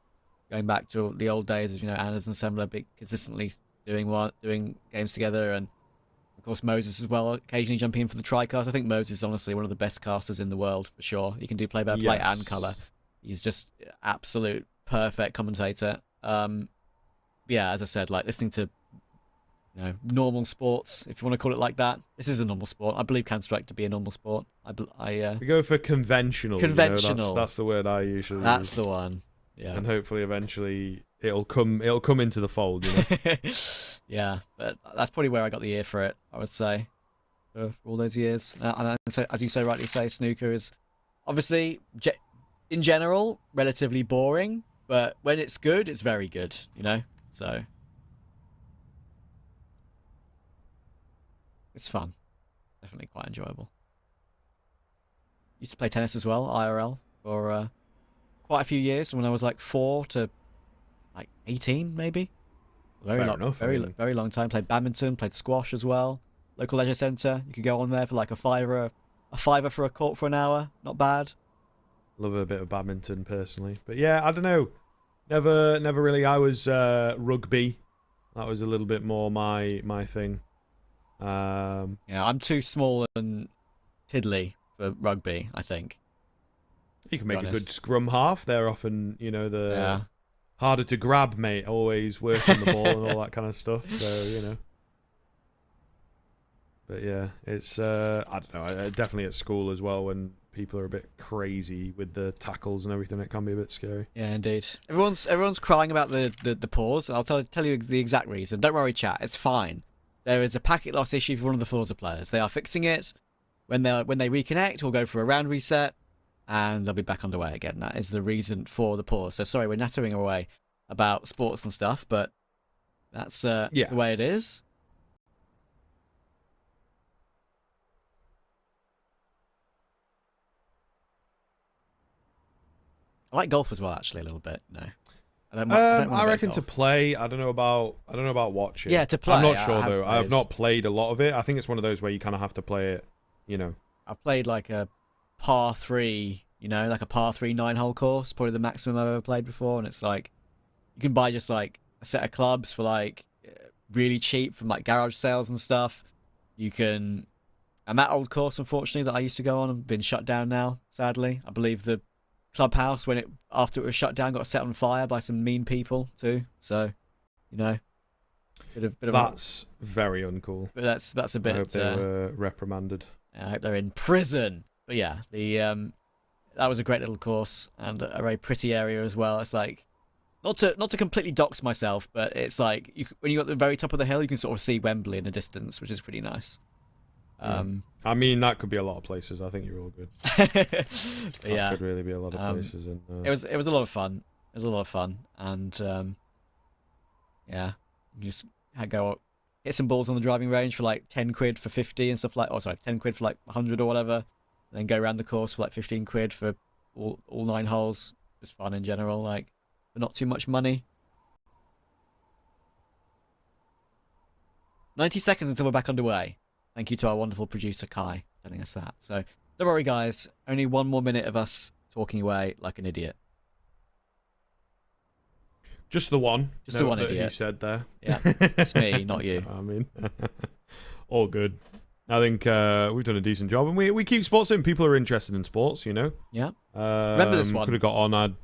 going back to the old days of Anders and Semmler consistently doing games together, and of course Moses as well, occasionally jumping in for the tricast. I think Moses is honestly one of the best casters in the world for sure. He can do play-by-play and color. He's just absolute perfect commentator. yeah, as I said, like listening to normal sports, if you want to call it like that. This is a normal sport. I believe Counter-Strike to be a normal sport. We go for conventional. Conventional. That's the word I usually use. That's the one. Yeah. And hopefully, eventually, it'll come into the fold. Yeah, but that's probably where I got the ear for it, I would say, for all those years. And so, as you so rightly say, snooker is obviously, in general, relatively boring, but when it's good, it's very good, So it's fun. Definitely quite enjoyable. Used to play tennis as well, IRL, for quite a few years, when I was like 4 to like 18, maybe. Very long time. Played badminton, played squash as well. Local leisure centre. You could go on there for like a fiver for a court for an hour. Not bad. Love a bit of badminton personally, but yeah, I don't know. Never really. I was rugby. That was a little bit more my thing. Yeah, I'm too small and tiddly for rugby, I think. You can make a good scrum half. They're often, the harder to grab, mate. Always working the ball and all that kind of stuff. So, But yeah, it's, I don't know, definitely at school as well, when people are a bit crazy with the tackles and everything, it can be a bit scary. Yeah, indeed. Everyone's crying about the pause. I'll tell you the exact reason. Don't worry, chat. It's fine. There is a packet loss issue for one of the forZe players. They are fixing it. When they reconnect, we'll go for a round reset, and they'll be back underway again. That is the reason for the pause. So sorry, we're nattering away about sports and stuff, but that's the way it is. I like golf as well, actually, a little bit. No, I reckon to play. I don't know about watching. Yeah, to play. I'm not sure though. I have not played a lot of it. I think it's one of those where you kind of have to play it. I've played like a par 3, like a par 3 9-hole course, probably the maximum I've ever played before, and it's like you can buy just like a set of clubs for like really cheap from like garage sales and stuff. You can, and that old course, unfortunately, that I used to go on, has been shut down now, sadly. I believe the clubhouse, after it was shut down, got set on fire by some mean people too. So, bit of that's very uncool. But that's a bit. I hope they were reprimanded. I hope they're in prison. But yeah, that was a great little course and a very pretty area as well. It's like not to completely dox myself, but it's like when you're at the very top of the hill, you can sort of see Wembley in the distance, which is pretty nice. I mean, that could be a lot of places. I think you're all good. Yeah, could really be a lot of places. And it was a lot of fun. It was a lot of fun, and yeah, you just go hit some balls on the driving range for like 10 quid for 50 and stuff 10 quid for like 100 or whatever, and then go around the course for like 15 quid for all 9 holes. It was fun in general, like, but not too much money. 90 seconds until we're back underway. Thank you to our wonderful producer Kai telling us that. So don't worry, guys, only 1 more minute of us talking away like an idiot. Just the one. Just the one that idiot. You said there. Yeah, it's me, not you. I mean, all good. I think we've done a decent job, and we keep sports in. People are interested in sports, Yeah. Remember this one. Could have got on.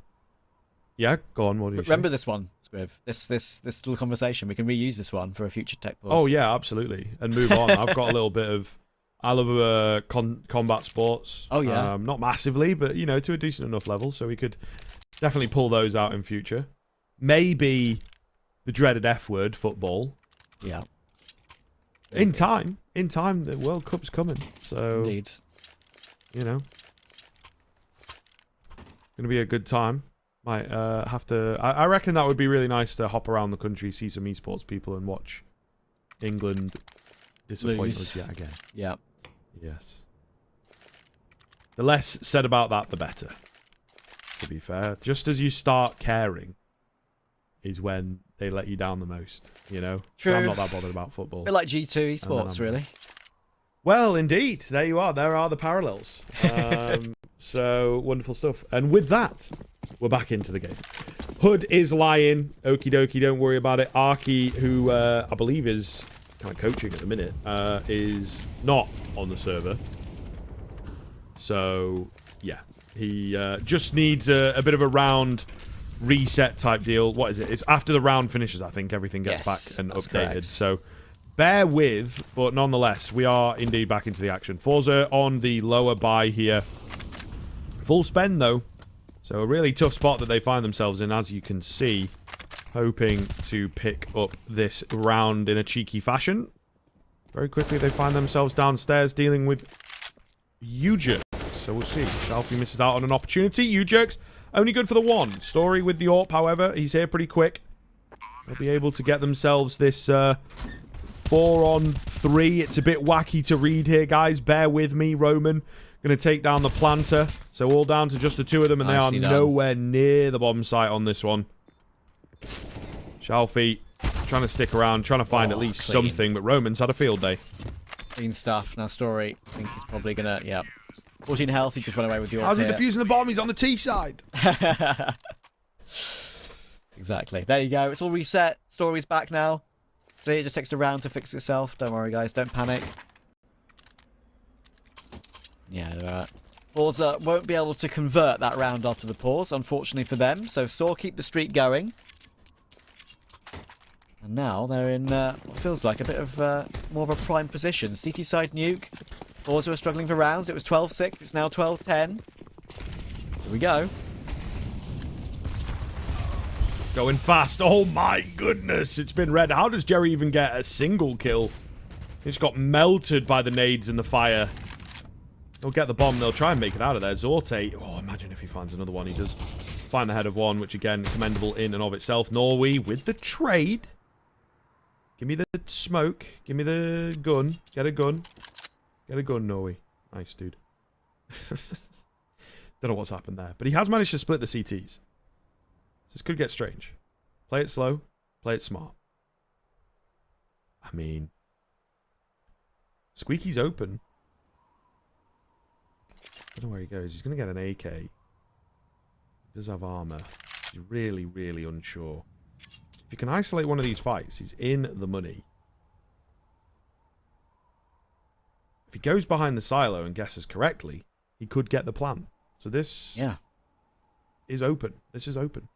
Yeah, go on. What do you remember this one, Squiv? This little conversation. We can reuse this one for a future tech pause. Oh yeah, absolutely, and move on. I've got a little bit of. I love combat sports. Oh yeah. Not massively, but to a decent enough level, so we could definitely pull those out in future. Maybe the dreaded F word, football. Yeah. In time, the World Cup's coming. So, indeed. Gonna be a good time. Might have to. I reckon that would be really nice to hop around the country, see some esports people, and watch England disappoint us yet again. Yeah. Yes. The less said about that, the better. To be fair, just as you start caring, is when they let you down the most, True. So I'm not that bothered about football. A bit like G2 esports, really. Well, indeed. There you are. There are the parallels. So, wonderful stuff. And with that, we're back into the game. Hood is lying. Okie dokie, don't worry about it. Arky, who I believe is kind of coaching at the minute, is not on the server. So, yeah. He just needs a bit of a round reset type deal. What is it? It's after the round finishes, I think, everything gets Yes, back and that's updated. correct. So bear with, but nonetheless, we are indeed back into the action. forZe on the lower buy here. Full spend, though. So a really tough spot that they find themselves in, as you can see. Hoping to pick up this round in a cheeky fashion. Very quickly, they find themselves downstairs dealing with U-Jerks. So we'll see. Shalfie misses out on an opportunity. U-Jerks only good for the one. Story with the AWP, however. He's here pretty quick. They'll be able to get themselves this 4-on-3. It's a bit wacky to read here, guys. Bear with me. Roman going to take down the planter. So all down to just the two of them, and Nicely they are done. nowhere near the bomb site on this one. Shalfie trying to stick around, trying to find at least clean. something, but Roman's had a field day. Clean stuff. Now, Story, I think he's probably going to, yeah. 14 health, he just run away with your How's he defusing the bomb? He's on the T side. Exactly. There you go. It's all reset. Story's back now. See, it just takes a round to fix itself. Don't worry, guys. Don't panic. Yeah, forZe won't be able to convert that round after the pause, unfortunately for them. So sAw keep the streak going. And now they're in what feels like a bit of more of a prime position. CT side Nuke. forZe are struggling for rounds. It was 12-6. It's now 12-10. Here we go. Going fast. Oh my goodness. It's been red. How does Jerry even get a single kill? He just got melted by the nades and the fire. They'll get the bomb. They'll try and make it out of there. Zorte. Oh, imagine if he finds another one. He does find the head of one, which again, commendable in and of itself. Norway with the trade. Give me the smoke. Give me the gun. Get a gun. Get a gun, Norway. Nice, dude. Don't know what's happened there. But he has managed to split the CTs. This could get strange. Play it slow. Play it smart. I mean, Squeaky's open. I don't know where he goes. He's going to get an AK. He does have armor. He's really, really unsure. If you can isolate one of these fights, he's in the money. If he goes behind the silo and guesses correctly, he could get the plan. So this is open. This is open.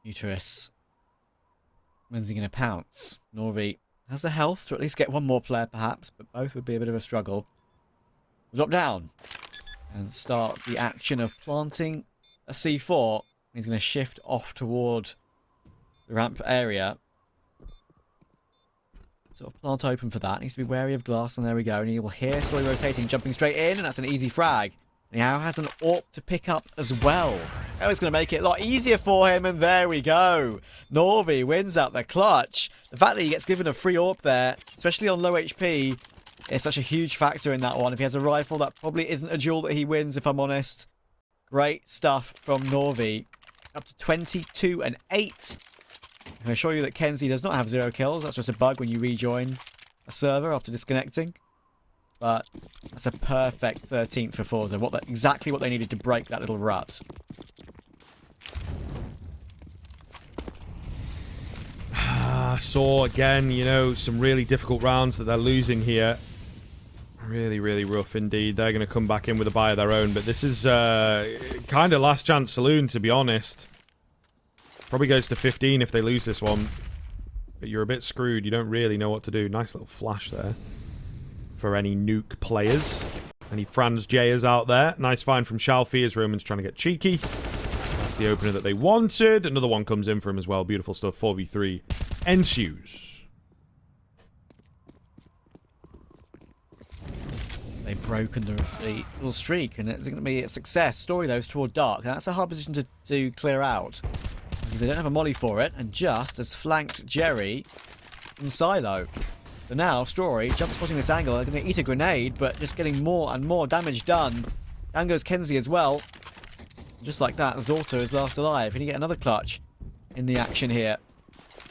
Uterus. When's he going to pounce? Norvi has the health to at least get one more player, perhaps, but both would be a bit of a struggle. Drop down and start the action of planting a C4. He's going to shift off toward the ramp area. Sort of plant open for that. Needs to be wary of glass, and there we go. And he will hear Story rotating, jumping straight in, and that's an easy frag. He now has an AWP to pick up as well. That was going to make it a lot easier for him, and there we go. Norvi wins out the clutch. The fact that he gets given a free AWP there, especially on low HP, is such a huge factor in that one. If he has a rifle, that probably isn't a duel that he wins, if I'm honest. Great stuff from Norvi. Up to 22 and 8. I can assure you that Kenzie does not have 0 kills. That's just a bug when you rejoin a server after disconnecting. But that's a perfect 13th for forZe. Exactly what they needed to break that little rut. sAw again, you know, some really difficult rounds that they're losing here. Really, really rough indeed. They're going to come back in with a buy of their own. But this is kind of last chance saloon, to be honest. Probably goes to 15 if they lose this one. But you're a bit screwed. You don't really know what to do. Nice little flash there for any Nuke players. Any Franz Jayers out there. Nice find from Shalfie as Roman's trying to get cheeky. That's the opener that they wanted. Another one comes in for him as well. Beautiful stuff. 4v3 ensues. They've broken the little streak, and it's going to be a success. Story, though, is toward dark. Now, that's a hard position to clear out. They don't have a molly for it, and just has flanked Jerry from Silo. So now, Story, jump spotting this angle, they're going to eat a grenade, but just getting more and more damage done. Down goes Kenzie as well. Just like that, Zorta is last alive. Can he get another clutch in the action here?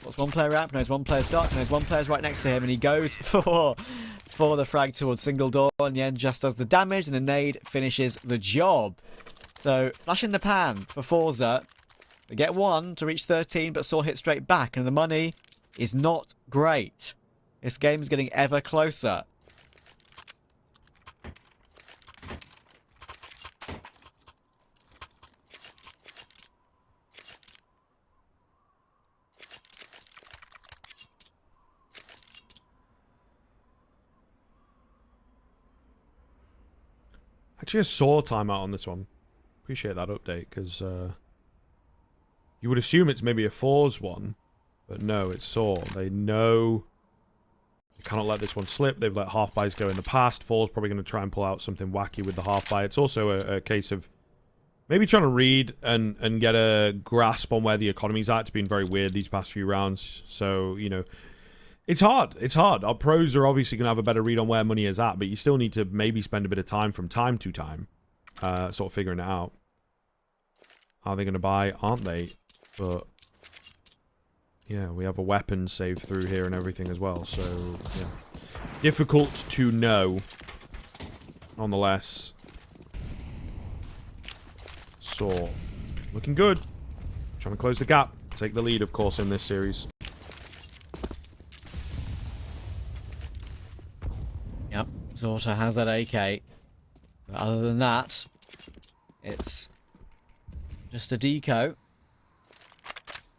What's one player ramp? Knows one player's dark, knows one player's right next to him, and he goes for the frag towards single door. In the end, just does the damage, and the nade finishes the job. So, flash in the pan for forZe. They get one to reach 13, but sAw hit straight back, and the money is not great. This game's getting ever closer. Actually, a sAw timeout on this one. Appreciate that update, because you would assume it's maybe a forZe one, but no, it's sAw. They know they cannot let this one slip. They've let half buys go in the past. forZe probably going to try and pull out something wacky with the half buy. It's also a case of maybe trying to read and get a grasp on where the economy's at. It's been very weird these past few rounds. So, you know, it's hard. It's hard. Our pros are obviously going to have a better read on where money is at, but you still need to maybe spend a bit of time from time to time sort of figuring it out. Are they going to buy? Aren't they? But yeah, we have a weapon save through here and everything as well. So, yeah. Difficult to know. Nonetheless. sAw. Looking good. Trying to close the gap. Take the lead, of course, in this series. Yep, Zorta has that AK. But other than that, it's just a deco.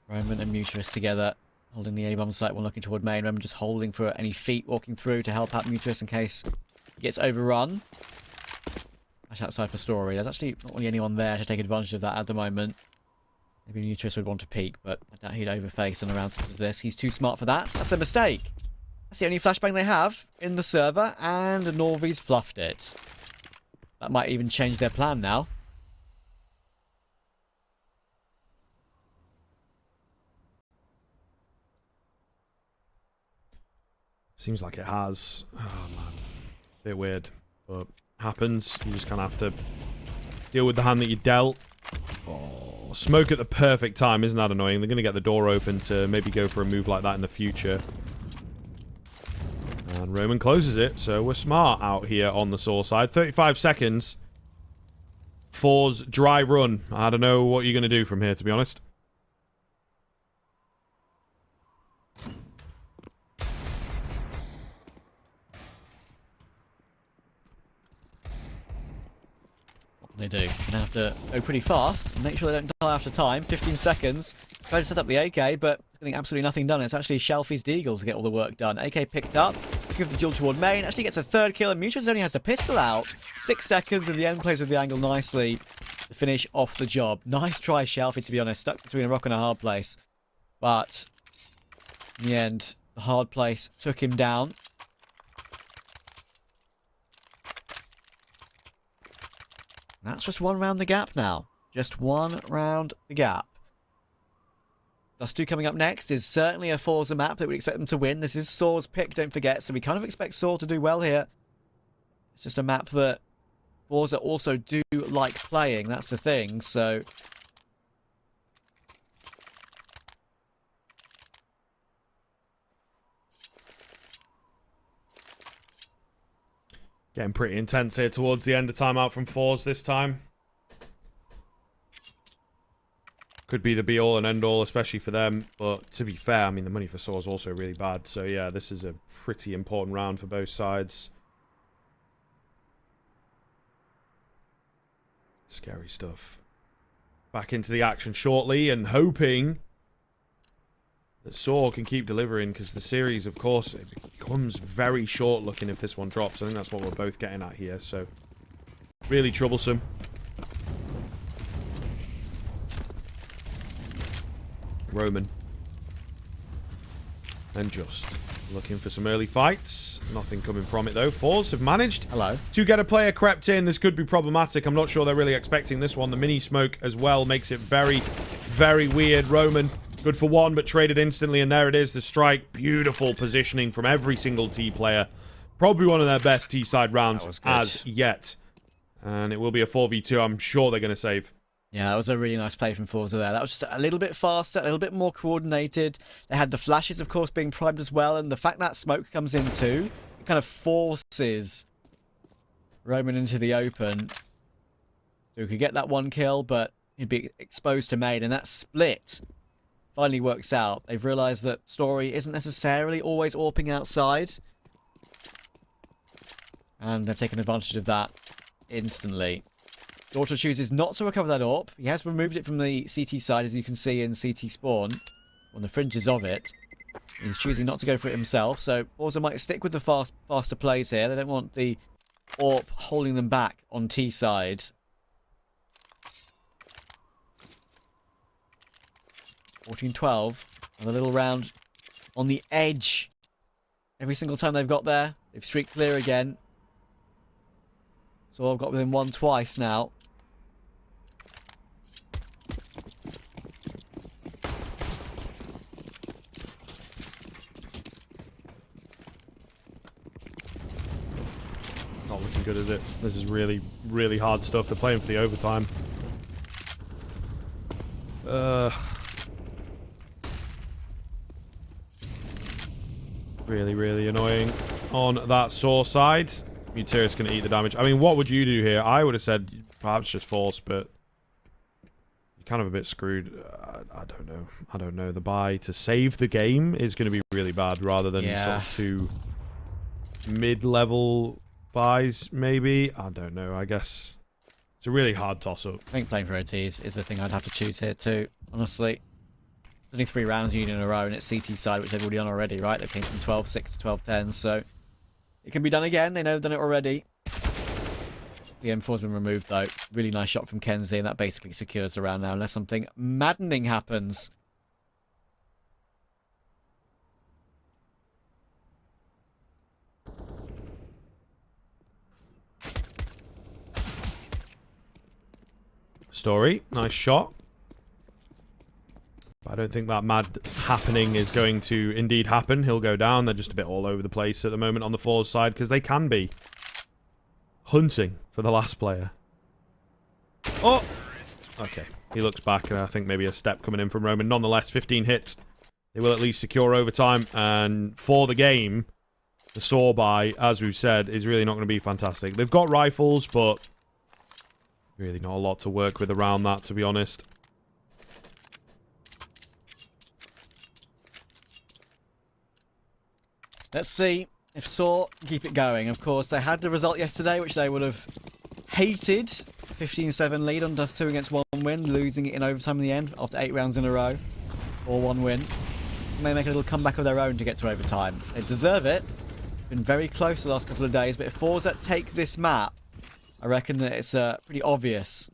Roman and Mutuous together, holding the A-bomb site while looking toward main. Roman just holding for any feet walking through to help out Mutuous in case he gets overrun. Flash outside for Story. There's actually not really anyone there to take advantage of that at the moment. Maybe Mutuous would want to peek, but I doubt he'd overface on a round such as this. He's too smart for that. That's a mistake. That's the only flashbang they have in the server, and Norvi's fluffed it. That might even change their plan now. Seems like it has. Oh, man. Bit weird, but happens. You just kind of have to deal with the hand that you dealt. Oh, smoke at the perfect time. Isn't that annoying? They're going to get the door open to maybe go for a move like that in the future. And Roman closes it, so we're smart out here on the sAw side. 35 seconds. forZe dry run. I don't know what you're going to do from here, to be honest. They do. They're going to have to go pretty fast and make sure they don't die after time. 15 seconds. Try to set up the AK, but it's getting absolutely nothing done. It's actually Shelfie's Deagle to get all the work done. AK picked up. Give the duel toward main. Actually gets a third kill, and Mutuous only has a pistol out. 6 seconds, and the end plays with the angle nicely to finish off the job. Nice try, Shelfie, to be honest. Stuck between a rock and a hard place. But in the end, the hard place took him down. That's just one round the gap now. Just one round the gap. Dust 2 coming up next is certainly a forZe map that we expect them to win. This is sAw's pick, don't forget, so we kind of expect sAw to do well here. It's just a map that forZe also do like playing, that's the thing, so... Getting pretty intense here towards the end of timeout from forZe this time. Could be the be-all and end-all, especially for them. But to be fair, I mean, the money for sAw is also really bad. So yeah, this is a pretty important round for both sides. Scary stuff. Back into the action shortly and hoping that sAw can keep delivering, because the series, of course, it becomes very short-looking if this one drops. I think that's what we're both getting at here, so really troublesome. Roman. And just looking for some early fights. Nothing coming from it, though. forZe have managed to get a player crept in. This could be problematic. I'm not sure they're really expecting this one. The mini smoke as well makes it very, very weird. Roman, good for one, but traded instantly, and there it is, the strike. Beautiful positioning from every single T player. Probably one of their best T-side rounds as yet. And it will be a 4v2. I'm sure they're going to save. Yeah, that was a really nice play from forZe there. That was just a little bit faster, a little bit more coordinated. They had the flashes, of course, being primed as well, and the fact that smoke comes in too, it kind of forces Roman into the open. So he could get that one kill, but he'd be exposed to main, and that split finally works out. They've realised that Story isn't necessarily always AWPing outside, and they've taken advantage of that instantly. Daughter chooses not to recover that AWP. He has removed it from the CT side, as you can see in CT spawn, on the fringes of it. He's choosing not to go for it himself, so forZe might stick with the faster plays here. They don't want the AWP holding them back on T side. (14-12). And a little round on the edge. Every single time they've got there, they've streaked clear again. So I've got within one twice now. Not looking good, is it? This is really, really hard stuff. They're playing for the overtime. Really, really annoying on that sAw side. Mutera's going to eat the damage. I mean, what would you do here? I would have said perhaps just force, but you're kind of a bit screwed. I don't know. I don't know. The buy to save the game is going to be really bad rather than sort of two mid-level buys, maybe. I don't know. I guess it's a really hard toss-up. I think playing for OT is the thing I'd have to choose here too, honestly. There's only 3 rounds you need in a row, and it's CT side, which they've already done already, right? They came from 12-6 to 12-10, so it can be done again. They know they've done it already. The M4's been removed, though. Really nice shot from kenzie, and that basically secures the round now, unless something maddening happens. Story, nice shot. But I don't think that mad happening is going to indeed happen. He'll go down. They're just a bit all over the place at the moment on the forward side because they can be hunting for the last player. Oh! Okay. He looks back and I think maybe a step coming in from Roman. Nonetheless, 15 hits. They will at least secure overtime. And for the game, the sAw buy, as we've said, is really not going to be fantastic. They've got rifles, but really not a lot to work with around that, to be honest. Let's see if sAw keep it going. Of course, they had the result yesterday, which they would have hated. 15-7 lead on Dust 2 against 1 win, losing it in overtime in the end after 8 rounds in a row. Or 1 win. They make a little comeback of their own to get to overtime. They deserve it. Been very close the last couple of days, but if forZe take this map, I reckon that it's pretty obvious.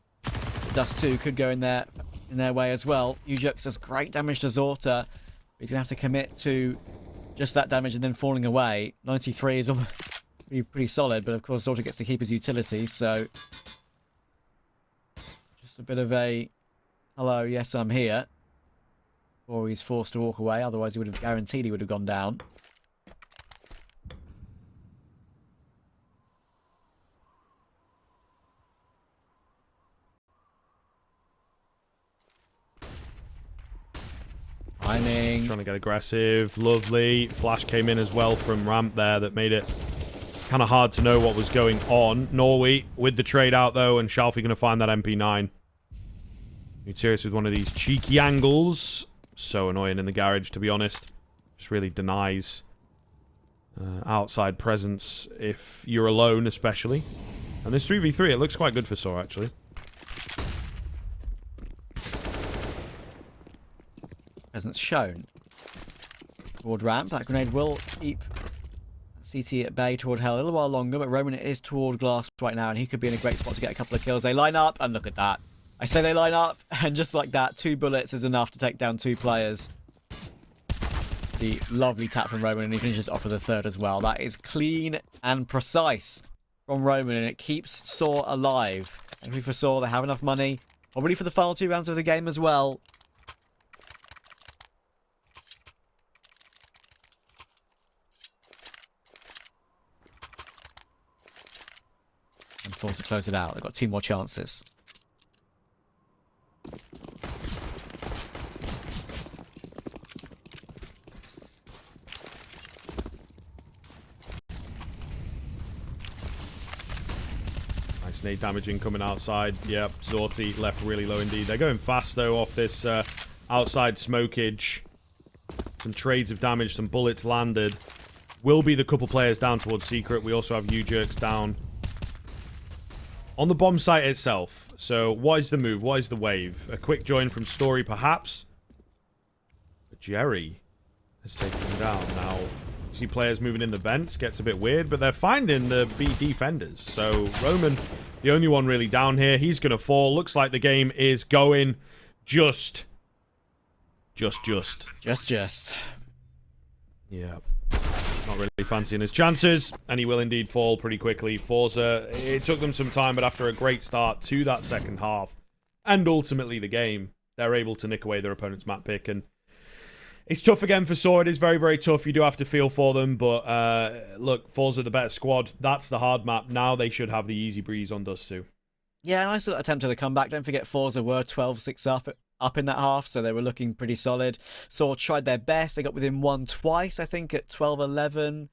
Dust 2 could go in their way as well. Ujux does great damage to Zorta. He's going to have to commit to just that damage and then falling away. 93 is pretty solid, but of course Zorta gets to keep his utility, so just a bit of a hello, yes, I'm here. Or he's forced to walk away, otherwise he would have guaranteed he would have gone down. Timing. Trying to get aggressive. Lovely. Flash came in as well from ramp there that made it kind of hard to know what was going on. Norway with the trade out though, and Shalfie going to find that MP9. Mutera's with one of these cheeky angles. So annoying in the garage, to be honest. Just really denies outside presence if you're alone, especially. And this 3v3, it looks quite good for sAw, actually. Presence shown. Toward ramp. That grenade will keep CT at bay toward hell a little while longer, but Roman is toward glass right now, and he could be in a great spot to get a couple of kills. They line up, and look at that. I say they line up, and just like that, 2 bullets is enough to take down 2 players. The lovely tap from Roman, and he finishes off with a 3rd as well. That is clean and precise from Roman, and it keeps sAw alive. Hopefully for sAw, they have enough money. Probably for the final 2 rounds of the game as well. And forced to close it out. They've got 2 more chances. Nice nade damaging coming outside. Yep, Zorti left really low indeed. They're going fast though off this outside smokage. Some trades of damage, some bullets landed. Will be the couple players down towards Secret. We also have Ujux down on the bomb site itself. So what is the move? What is the wave? A quick join from Story perhaps. But Jerry has taken him down. Now, See players moving in the vents. Gets a bit weird, but they're finding the B defenders. So Roman, the only one really down here. He's going to fall. Looks like the game is going just. Yeah. Not really fancying his chances, and he will indeed fall pretty quickly. forZe, it took them some time, but after a great start to that second half, and ultimately the game, they're able to nick away their opponent's map pick, and it's tough again for sAw. It is very, very tough. You do have to feel for them, but look, forZe are the better squad. That's the hard map. Now they should have the easy breeze on Dust 2. Yeah, nice little attempt at a comeback. Don't forget forZe were 12-6 up in that half, so they were looking pretty solid. sAw tried their best. They got within one twice, I think, at 12-11.